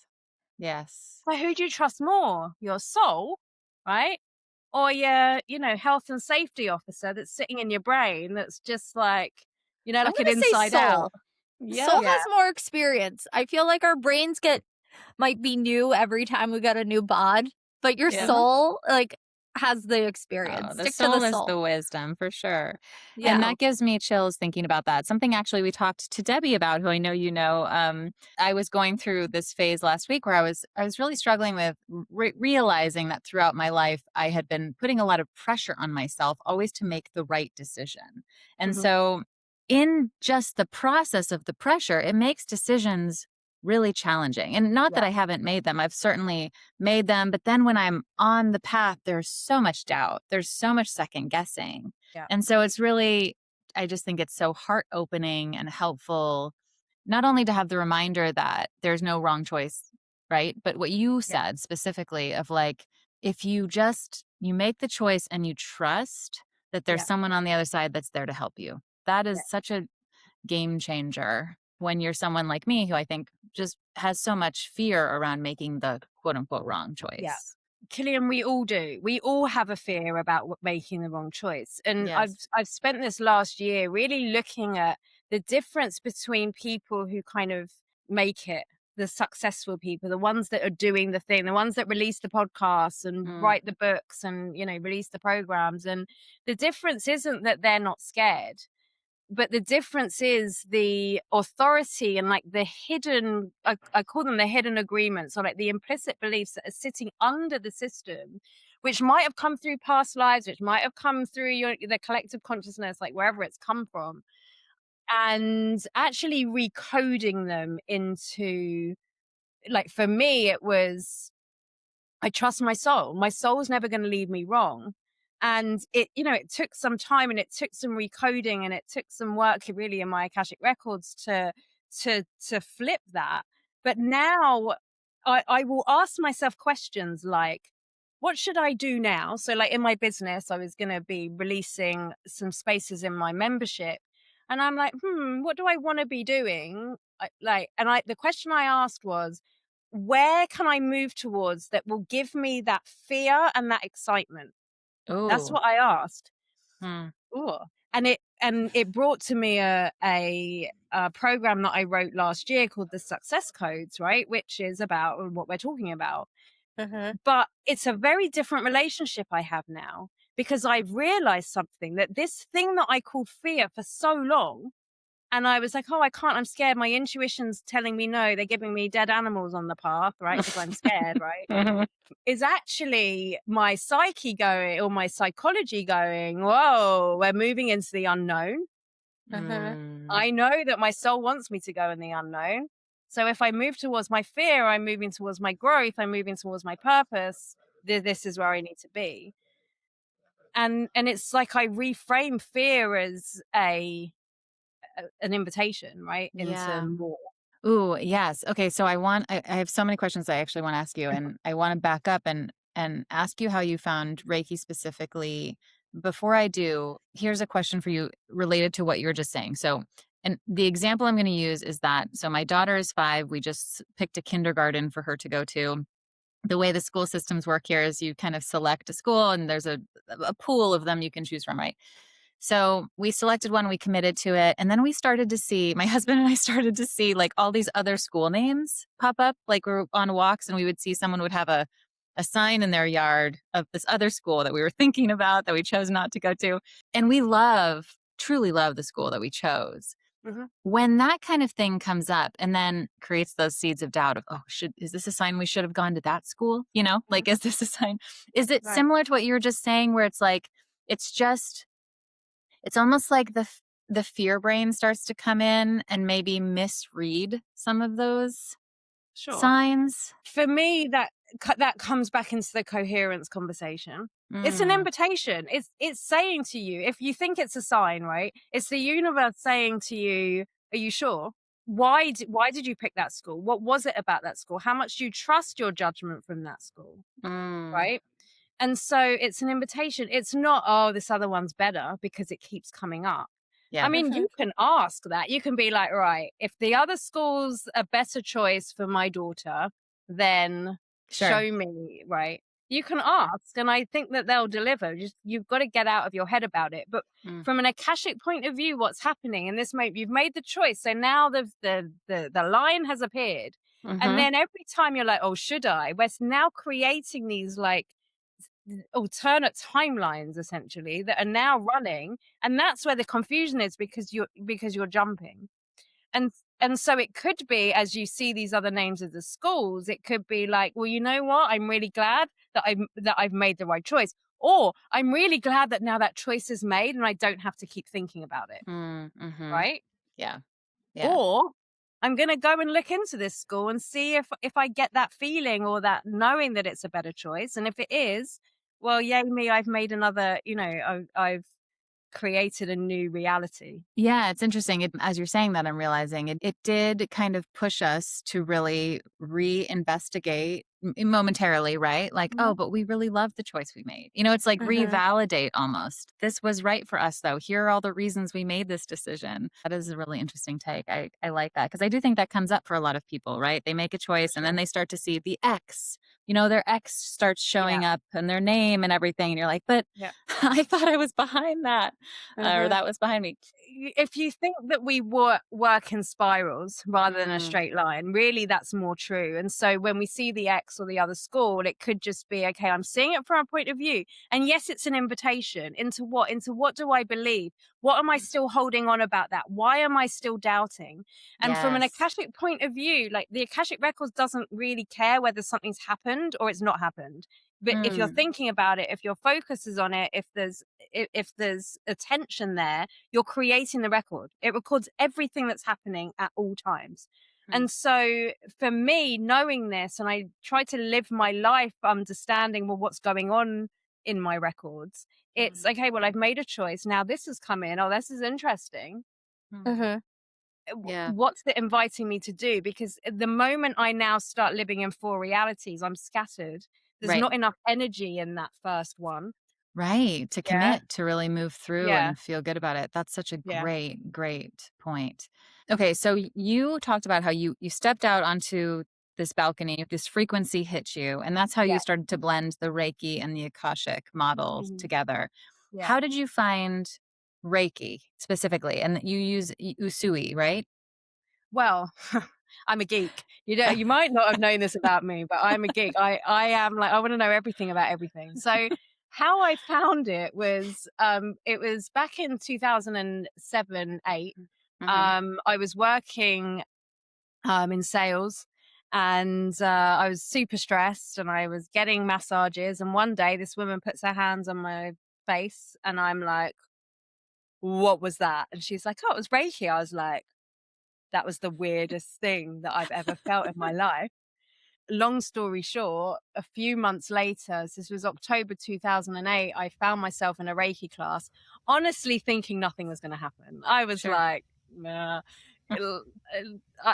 Yes. So who do you trust more? Your soul, right? Or your, you know, health and safety officer that's sitting in your brain that's just like, you know, I'm like an gonna say inside soul. out. Soul has more experience. I feel like our brains might be new every time we get a new bod, but your soul like has the experience. Oh, the Stick soul to the is soul. the wisdom for sure. Yeah. And that gives me chills thinking about that. Something actually we talked to Debbie about, who I know you know. I was going through this phase last week where I was really struggling with realizing that throughout my life I had been putting a lot of pressure on myself always to make the right decision. And so in just the process of the pressure, it makes decisions really challenging. And not that I haven't made them. I've certainly made them. But then when I'm on the path, there's so much doubt. There's so much second guessing. Yeah. And so it's really, I just think it's so heart opening and helpful, not only to have the reminder that there's no wrong choice, right? But what you said specifically of like, if you make the choice and you trust that there's someone on the other side that's there to help you. That is such a game changer when you're someone like me who I think just has so much fear around making the quote unquote wrong choice. Yeah. Killian, we all do. We all have a fear about making the wrong choice. And I've spent this last year really looking at the difference between people who kind of make it, the successful people, the ones that are doing the thing, the ones that release the podcasts and write the books and, you know, release the programs. And the difference isn't that they're not scared. But the difference is the authority and like the hidden, I call them the hidden agreements, or like the implicit beliefs that are sitting under the system, which might have come through past lives, which might have come through the collective consciousness, like wherever it's come from, and actually recoding them into, like for me, it was, I trust my soul. My soul's never going to lead me wrong. And it, you know, it took some time and it took some recoding and it took some work really in my Akashic records to flip that. But now I will ask myself questions like, what should I do now? So like in my business, I was going to be releasing some spaces in my membership. And I'm like, what do I want to be doing? The question I asked was, where can I move towards that will give me that fear and that excitement? Ooh. That's what I asked. Ooh. And it brought to me a program that I wrote last year called the Success Codes, right? Which is about what we're talking about. But it's a very different relationship I have now because I've realized something, that this thing that I called fear for so long, and I was like, oh, I can't, I'm scared. My intuition's telling me no. They're giving me dead animals on the path, right? Because I'm scared, right? Is actually my psyche going, or my psychology going, whoa, we're moving into the unknown. I know that my soul wants me to go in the unknown. So if I move towards my fear, I'm moving towards my growth, I'm moving towards my purpose. This is where I need to be. And it's like I reframe fear as an invitation, right? Into more. Ooh, yes. Okay. So I have so many questions I actually want to ask you, and I want to back up and ask you how you found Reiki specifically. Before I do, here's a question for you related to what you were just saying. So, and the example I'm going to use is that, so my daughter is 5. We just picked a kindergarten for her to go to. the way the school systems work here is you kind of select a school and there's a pool of them you can choose from, right? So we selected one, we committed to it. And then we started to see, my husband and I started to see like all these other school names pop up. Like we were on walks and we would see someone would have a sign in their yard of this other school that we were thinking about that we chose not to go to. And we truly love the school that we chose. Mhm. When that kind of thing comes up and then creates those seeds of doubt of, oh, is this a sign we should have gone to that school? You know, like, is this a sign? Is it Right. similar to what you were just saying where it's like, it's almost like the fear brain starts to come in and maybe misread some of those Sure. signs? For me, that comes back into the coherence conversation. It's an invitation. It's saying to you, if you think it's a sign, right? It's the universe saying to you, "Are you sure? Why did you pick that school? What was it about that school? How much do you trust your judgment from that school?" Right? And so it's an invitation. It's not, oh, this other one's better because it keeps coming up. Yeah. I mean, you can ask that. You can be like, right, if the other school's a better choice for my daughter, then Sure. show me, right? You can ask, and I think that they'll deliver. You've got to get out of your head about it. But from an Akashic point of view, what's happening in this moment, you've made the choice. So now the line has appeared. And then every time you're like, oh, should I? We're now creating these like alternate timelines essentially that are now running, and that's where the confusion is because you're jumping. And so it could be, as you see these other names of the schools, it could be like, well, you know what, I'm really glad that I've made the right choice, or I'm really glad that now that choice is made and I don't have to keep thinking about it. Right? Yeah. Or I'm going to go and look into this school and see if I get that feeling or that knowing that it's a better choice. And if it is, well, yay me, I've made another, I've created a new reality. Yeah, it's interesting. As you're saying that, I'm realizing it did kind of push us to really reinvestigate momentarily, right? Like, oh, but we really love the choice we made. You know, it's like revalidate almost. This was right for us, though. Here are all the reasons we made this decision. That is a really interesting take. I like that because I do think that comes up for a lot of people, right? They make a choice and then they start to see the X. You know, their X starts showing up and their name and everything. And you're like, but I thought I was behind that. Or that was behind me. If you think that we work in spirals rather than a straight line, really that's more true. And so when we see the X or the other school, it could just be, okay, I'm seeing it from a point of view. And yes, it's an invitation into what? Into what do I believe? What am I still holding on about that? Why am I still doubting? And from an Akashic point of view, like the Akashic Records doesn't really care whether something's happened or it's not happened. But if you're thinking about it, if your focus is on it, if there's attention there, you're creating the record. It records everything that's happening at all times. And so for me, knowing this, and I try to live my life understanding, well, what's going on in my records. It's okay, well, I've made a choice. Now this has come in. Oh, this is interesting. What's it inviting me to do? Because the moment I now start living in 4 realities, I'm scattered. There's not enough energy in that first one. Right. To commit, to really move through and feel good about it. That's such a great point. Okay. So you talked about how you stepped out onto this balcony, this frequency hit you, and that's how you started to blend the Reiki and the Akashic model together. How did you find Reiki specifically? And you use Usui, right? Well, I'm a geek. You might not have known this about me, but I'm a geek. I am like, I want to know everything about everything. So how I found it was back in 2007, 8. I was working in sales, and I was super stressed, and I was getting massages. And one day this woman puts her hands on my face, and I'm like, what was that? And she's like, oh, it was Reiki. I was like, that was the weirdest thing that I've ever felt in my life. Long story short, a few months later, so this was October 2008, I found myself in a Reiki class, honestly thinking nothing was going to happen. I was like, nah, but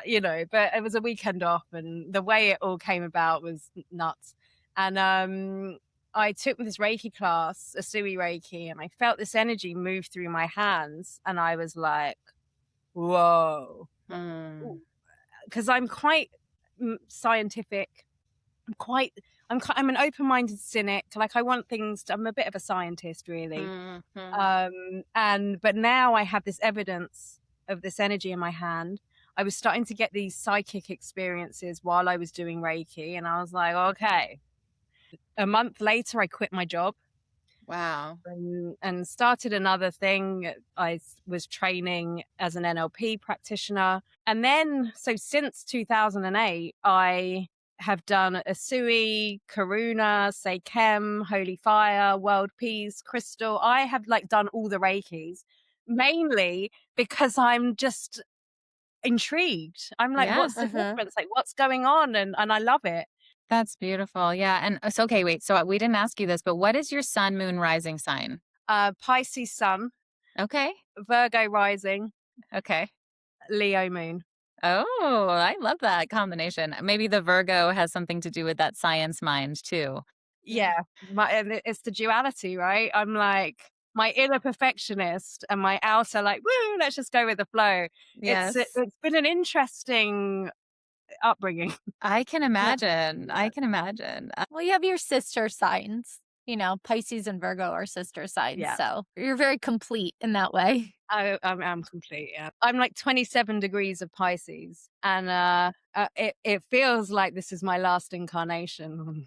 it was a weekend off, and the way it all came about was nuts. And I took this Reiki class, a Sui Reiki, and I felt this energy move through my hands, and I was like, whoa. Because I'm quite scientific. I'm an open-minded cynic. Like I want things to, I'm a bit of a scientist really. But now I have this evidence of this energy in my hand. I was starting to get these psychic experiences while I was doing Reiki, and I was like, okay. A month later, I quit my job. Wow. And started another thing. I was training as an NLP practitioner. And then, so since 2008, I have done Asui, Karuna, Seikem, Holy Fire, World Peace, Crystal. I have like done all the Reikis, mainly because I'm just intrigued. I'm like, Yeah. what's the difference? Like, what's going on? And I love it. That's beautiful. Yeah. And so, okay, wait. So we didn't ask you this, but what is your sun, moon, rising sign? Pisces sun, Okay. Virgo rising, Okay. Leo moon. Oh, I love that combination. Maybe the Virgo has something to do with that science mind too. Yeah, and it's the duality, right? I'm like my inner perfectionist and my outer like, woo, let's just go with the flow. Yes. It's been an interesting upbringing. I can imagine. I can imagine. Well, you have your sister signs. You know, Pisces and Virgo are sister signs. Yeah. So you're very complete in that way. I'm complete. Yeah, I'm like 27 degrees of Pisces, and it feels like this is my last incarnation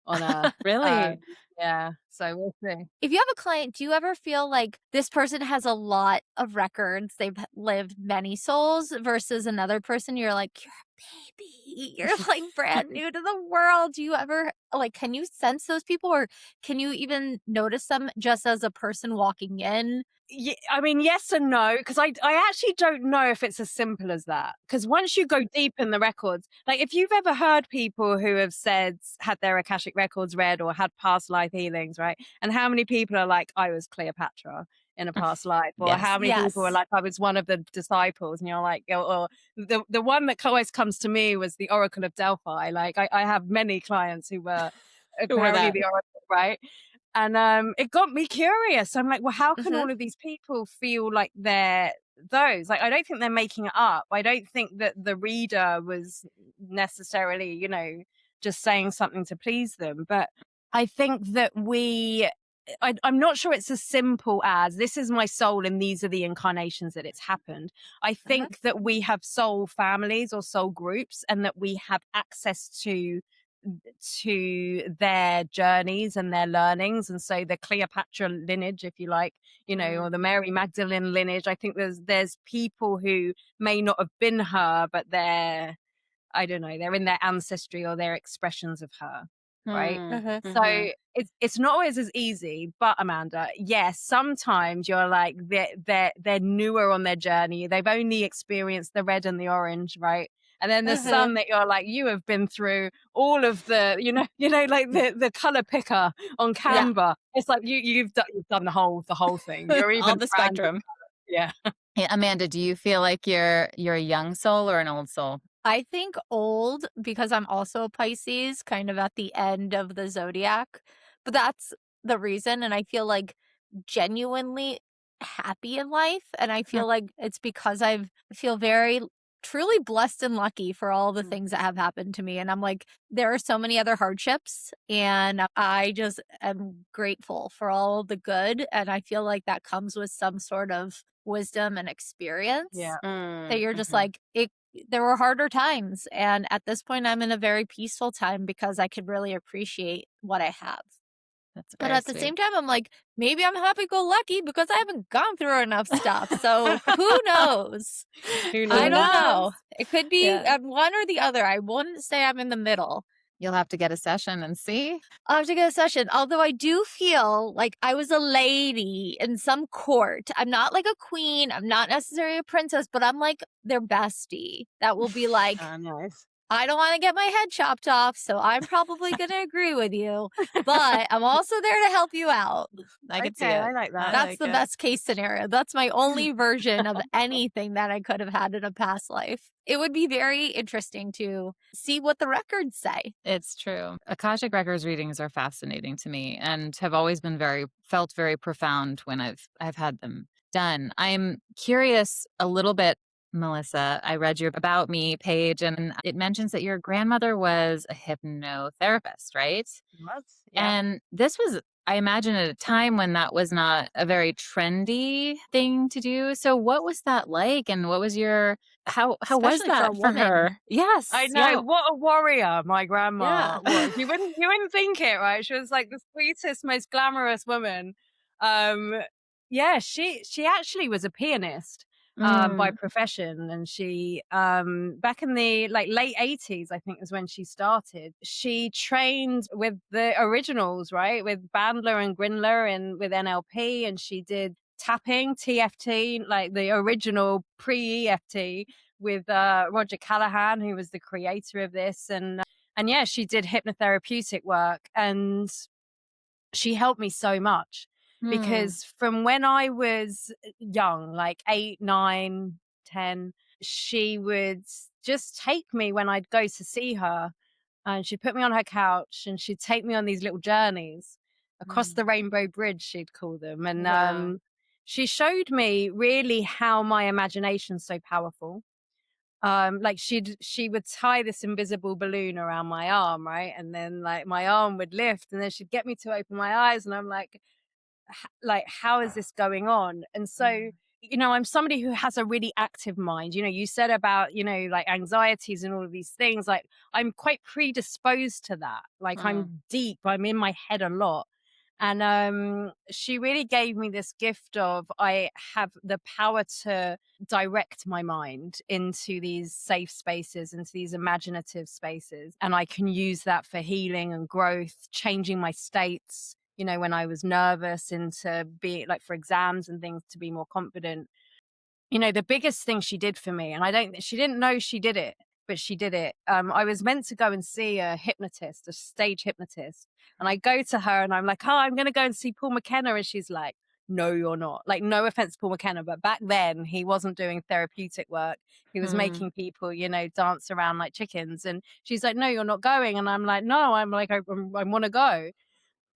on a Really? yeah. So we'll see. If you have a client, do you ever feel like this person has a lot of records? They've lived many souls versus another person. You're like, you're a baby. You're like brand new to the world. Do you ever like, can you sense those people or can you even notice them just as a person walking in? Yeah, I mean, yes and no, because I actually don't know if it's as simple as that. Because once you go deep in the records, like if you've ever heard people who have had their Akashic records read or had past life healings, right? And how many people are like, I was Cleopatra in a past life, or Yes. how many people are like, I was one of the disciples, and you're like, or the one that always comes to me was the Oracle of Delphi. Like I have many clients who were apparently the Oracle, right? And it got me curious. I'm like, well, how can all of these people feel like they're those? Like, I don't think they're making it up. I don't think that the reader was necessarily, just saying something to please them. But I think that I'm not sure it's as simple as this is my soul and these are the incarnations that it's happened. I think that we have soul families or soul groups and that we have access to their journeys and their learnings. And so the Cleopatra lineage, if you like, or the Mary Magdalene lineage, I think there's people who may not have been her, but they're in their ancestry or their expressions of her. Right. So it's not always as easy, but Amanda, yes, sometimes you're like they're newer on their journey. They've only experienced the red and the orange, right? And then there's some that you're like, you have been through all of the, like the color picker on Canva. Yeah. It's like you've done the whole thing. You're even all the spectrum. Yeah. Hey, Amanda, do you feel like you're a young soul or an old soul? I think old because I'm also a Pisces, kind of at the end of the zodiac. But that's the reason. And I feel like genuinely happy in life. And I feel like it's because I feel very truly blessed and lucky for all the things that have happened to me. And I'm like, there are so many other hardships. And I just am grateful for all the good. And I feel like that comes with some sort of wisdom and experience. Yeah. That you're just like, there were harder times. And at this point, I'm in a very peaceful time because I can really appreciate what I have. But at the same time, I'm like, maybe I'm happy-go-lucky because I haven't gone through enough stuff. So who knows? I don't know. It could be one or the other. I wouldn't say I'm in the middle. You'll have to get a session and see. I'll have to get a session. Although I do feel like I was a lady in some court. I'm not like a queen. I'm not necessarily a princess, but I'm like their bestie. That will be like, nice. I don't want to get my head chopped off, so I'm probably going to agree with you. But I'm also there to help you out. I can see it. I like that. That's the best case scenario. That's my only version of anything that I could have had in a past life. It would be very interesting to see what the records say. It's true. Akashic Records readings are fascinating to me and have always been felt very profound when I've had them done. I'm curious a little bit Melissa, I read your About Me page, and it mentions that your grandmother was a hypnotherapist, right? Was, yeah. And this was, I imagine, at a time when that was not a very trendy thing to do. So what was that like? And what was your, how was Especially for a that for woman. her? Yes. I know, Yeah. what a warrior my Yeah. grandma was. You wouldn't think it, right? She was like the sweetest, most glamorous woman. Yeah, she actually was a pianist by Mm, profession, and she back in the like late 80s, I think, is when she started. She trained with the originals, right, with Bandler and Grindler and with NLP, and she did tapping, TFT, like the original pre-EFT with Roger Callahan, who was the creator of this, and yeah, she did hypnotherapeutic work, and she helped me so much mm, because from when I was young, like 8, 9, 10, she would just take me when I'd go to see her, and she'd put me on her couch and she'd take me on these little journeys across mm. the Rainbow Bridge, she'd call them, and Wow. she showed me really how my imagination's so powerful. Like she would tie this invisible balloon around my arm, right, and then like my arm would lift, and then she'd get me to open my eyes, and I'm like, how is this going on? And so, Mm, I'm somebody who has a really active mind. You said about, like anxieties and all of these things. Like, I'm quite predisposed to that. Like, mm. I'm in my head a lot. And she really gave me this gift of, I have the power to direct my mind into these safe spaces, into these imaginative spaces. And I can use that for healing and growth, changing my states, when I was nervous, into be like for exams and things, to be more confident. The biggest thing she did for me, and she didn't know she did it, but she did it. I was meant to go and see a hypnotist, a stage hypnotist. And I go to her and I'm like, oh, I'm going to go and see Paul McKenna. And she's like, no, you're not. Like, no offense to Paul McKenna, but back then he wasn't doing therapeutic work. He was Mm. making people, dance around like chickens. And she's like, no, you're not going. And I'm like, no, I'm like, I want to go.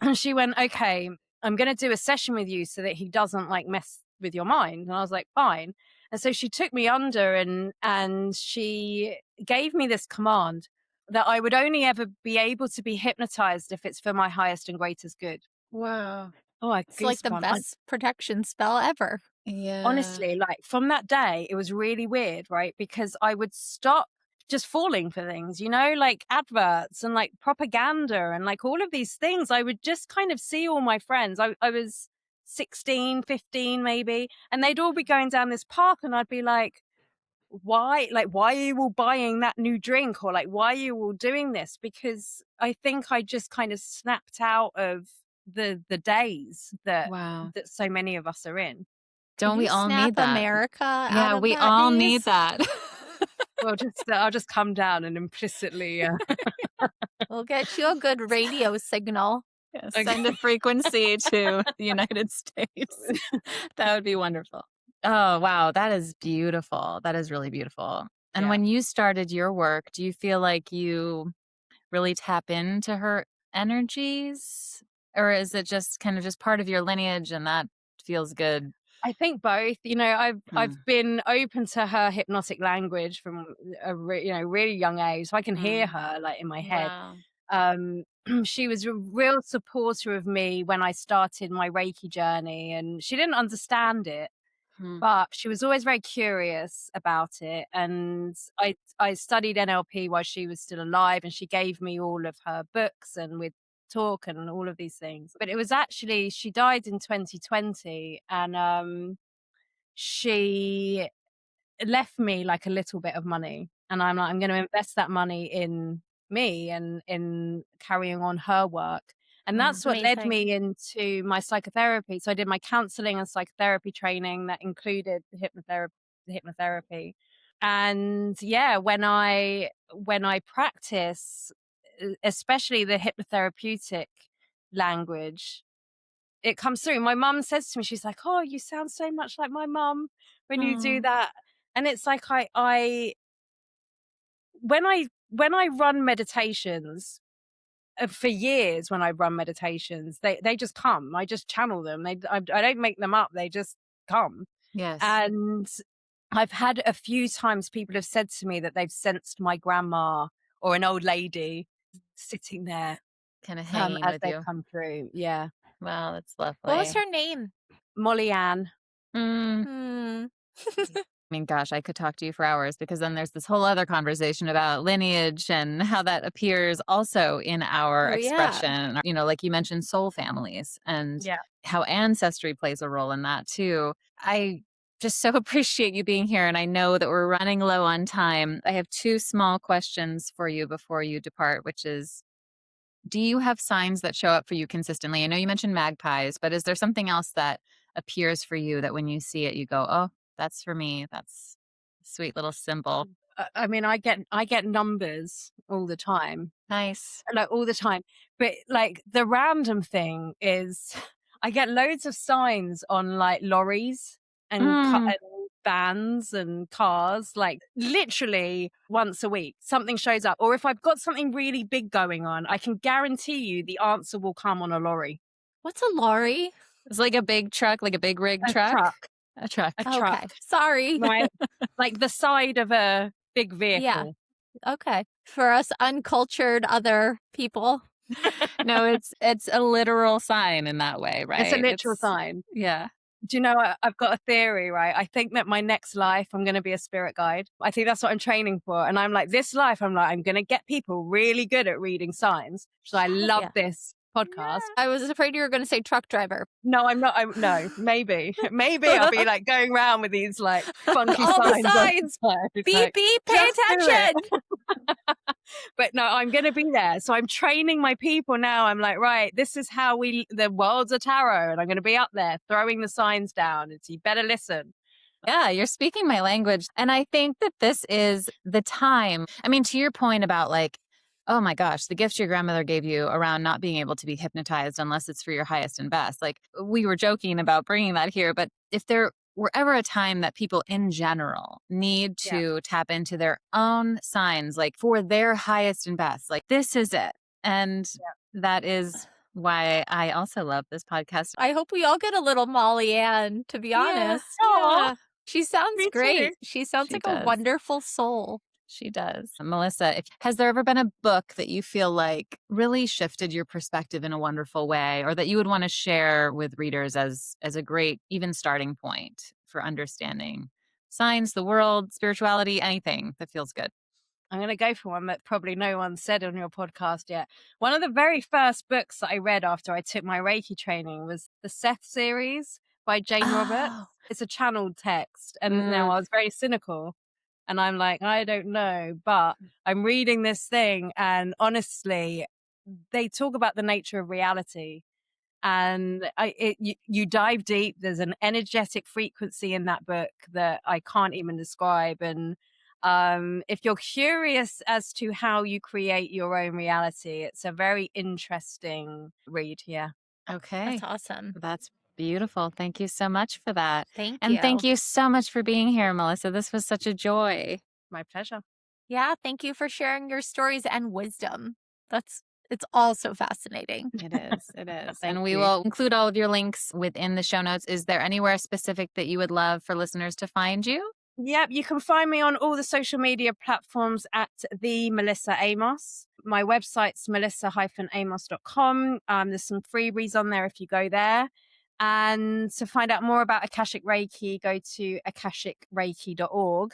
And she went, okay, I'm going to do a session with you so that he doesn't like mess with your mind. And I was like, fine. And so she took me under, and she gave me this command that I would only ever be able to be hypnotized if it's for my highest and greatest good. Wow. Oh, I It's like the goosebumps. best protection spell ever. Yeah. Honestly, like from that day, it was really weird, right? Because I would stop just falling for things, like adverts and like propaganda and like all of these things. I would just kind of see all my friends. I was 16, 15 maybe, and they'd all be going down this park, and I'd be like, why are you all buying that new drink, or like, why are you all doing this? Because I think I just kind of snapped out of the days that Wow. so many of us are in. Don't Can we you all snap need that? America out Yeah, of we that all days? need that. Well, I'll just come down and implicitly. We'll get you a good radio signal. Yeah, Okay. send a frequency to the United States. That would be wonderful. Oh, wow. That is beautiful. That is really beautiful. And Yeah. when you started your work, do you feel like you really tap into her energies? Or is it just kind of just part of your lineage and that feels good? I think both. I've Hmm. been open to her hypnotic language from a really young age, so I can hear Mm. her like in my head. Wow. She was a real supporter of me when I started my Reiki journey, and she didn't understand it, Hmm. but she was always very curious about it. And I studied NLP while she was still alive, and she gave me all of her books and with talk and all of these things. But it was actually, she died in 2020, and she left me like a little bit of money, and I'm like, I'm going to invest that money in me and in carrying on her work. And that's what led Amazing. me into my psychotherapy. So I did my counseling and psychotherapy training that included the hypnotherapy. And yeah, when I practice, especially the hypnotherapeutic language, it comes through. My mum says to me, she's like, oh, you sound so much like my mum when you do that. And it's like, when I run meditations, for years, when I run meditations, they just come. I just channel them. I don't make them up. They just come. Yes. And I've had a few times people have said to me that they've sensed my grandma or an old lady sitting there Kind of hanging as with they've you. come through. Yeah. Wow, that's lovely. What was her name? Molly Ann. Hmm. I mean, gosh, I could talk to you for hours because then there's this whole other conversation about lineage and how that appears also in our Oh, yeah. expression. You know, like you mentioned, soul families and Yeah. how ancestry plays a role in that too. I just so appreciate you being here. And I know that we're running low on time. I have two small questions for you before you depart, which is, do you have signs that show up for you consistently? I know you mentioned magpies, but is there something else that appears for you that when you see it, you go, oh, that's for me. That's a sweet little symbol. I mean, I get numbers all the time, Nice. like all the time. But like the random thing is, I get loads of signs on like lorries and, and vans and cars, like literally once a week, something shows up. Or if I've got something really big going on, I can guarantee you the answer will come on a lorry. What's a lorry? It's like a big truck, like a big rig A truck. truck. A truck. A truck. Okay. Sorry. Right? Like the side of a big vehicle. Yeah. Okay. For us uncultured other people. No, it's a literal sign in that way, right? It's a literal sign. Yeah. Do you know, I've got a theory, right? I think that my next life, I'm going to be a spirit guide. I think that's what I'm training for. And I'm like, this life, I'm like, I'm going to get people really good at reading signs. So I love this podcast. I was afraid you were going to say truck driver. No, I'm not. No, maybe I'll be like going around with these like funky All the signs. signs. Beep, Like, beep, pay just do it. attention. But no, I'm going to be there. So I'm training my people now. I'm like, right, this is how the world's a tarot. And I'm going to be up there throwing the signs down. And so you better listen. Yeah, you're speaking my language. And I think that this is the time. I mean, to your point about like, oh my gosh, the gift your grandmother gave you around not being able to be hypnotized unless it's for your highest and best. Like we were joking about bringing that here, but if there were ever a time that people in general need to tap into their own signs, like for their highest and best, like this is it. And that is why I also love this podcast. I hope we all get a little Molly Ann, to be honest. Aw. Yeah. She sounds Me great. too. She sounds She like does. a wonderful soul. She does. Melissa, has there ever been a book that you feel like really shifted your perspective in a wonderful way, or that you would want to share with readers as a great even starting point for understanding science, the world, spirituality, anything that feels good? I'm going to go for one that probably no one said on your podcast yet. One of the very first books that I read after I took my Reiki training was the Seth series by Jane Roberts. It's a channeled text. And now I was very cynical. And I'm like, I don't know, but I'm reading this thing. And honestly, they talk about the nature of reality. And you dive deep. There's an energetic frequency in that book that I can't even describe. And if you're curious as to how you create your own reality, it's a very interesting read. Yeah. Okay. That's awesome. That's beautiful. Thank you so much for that. Thank you. And thank you so much for being here, Melissa. This was such a joy. My pleasure. Yeah, thank you for sharing your stories and wisdom. It's all so fascinating. It is. It is. Thank And we you. will include all of your links within the show notes. Is there anywhere specific that you would love for listeners to find you? Yep, you can find me on all the social media platforms at the Melissa Amos. My website's melissa-amos.com. There's some freebies on there if you go there. And to find out more about Akashic Reiki, go to akashicreiki.org.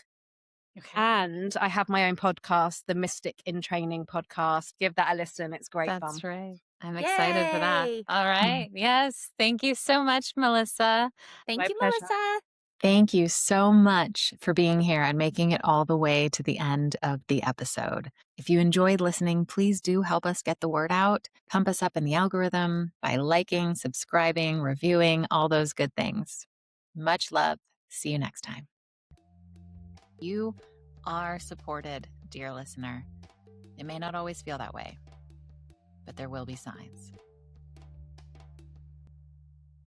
Okay. And I have my own podcast, the Mystic in Training podcast. Give that a listen. It's great fun. That's right. I'm excited for that. Yay. All right. Yes. Thank you so much, Melissa. Thank My you, pleasure. Melissa. Thank you so much for being here and making it all the way to the end of the episode. If you enjoyed listening, please do help us get the word out, pump us up in the algorithm by liking, subscribing, reviewing, all those good things. Much love. See you next time. You are supported, dear listener. It may not always feel that way, but there will be signs.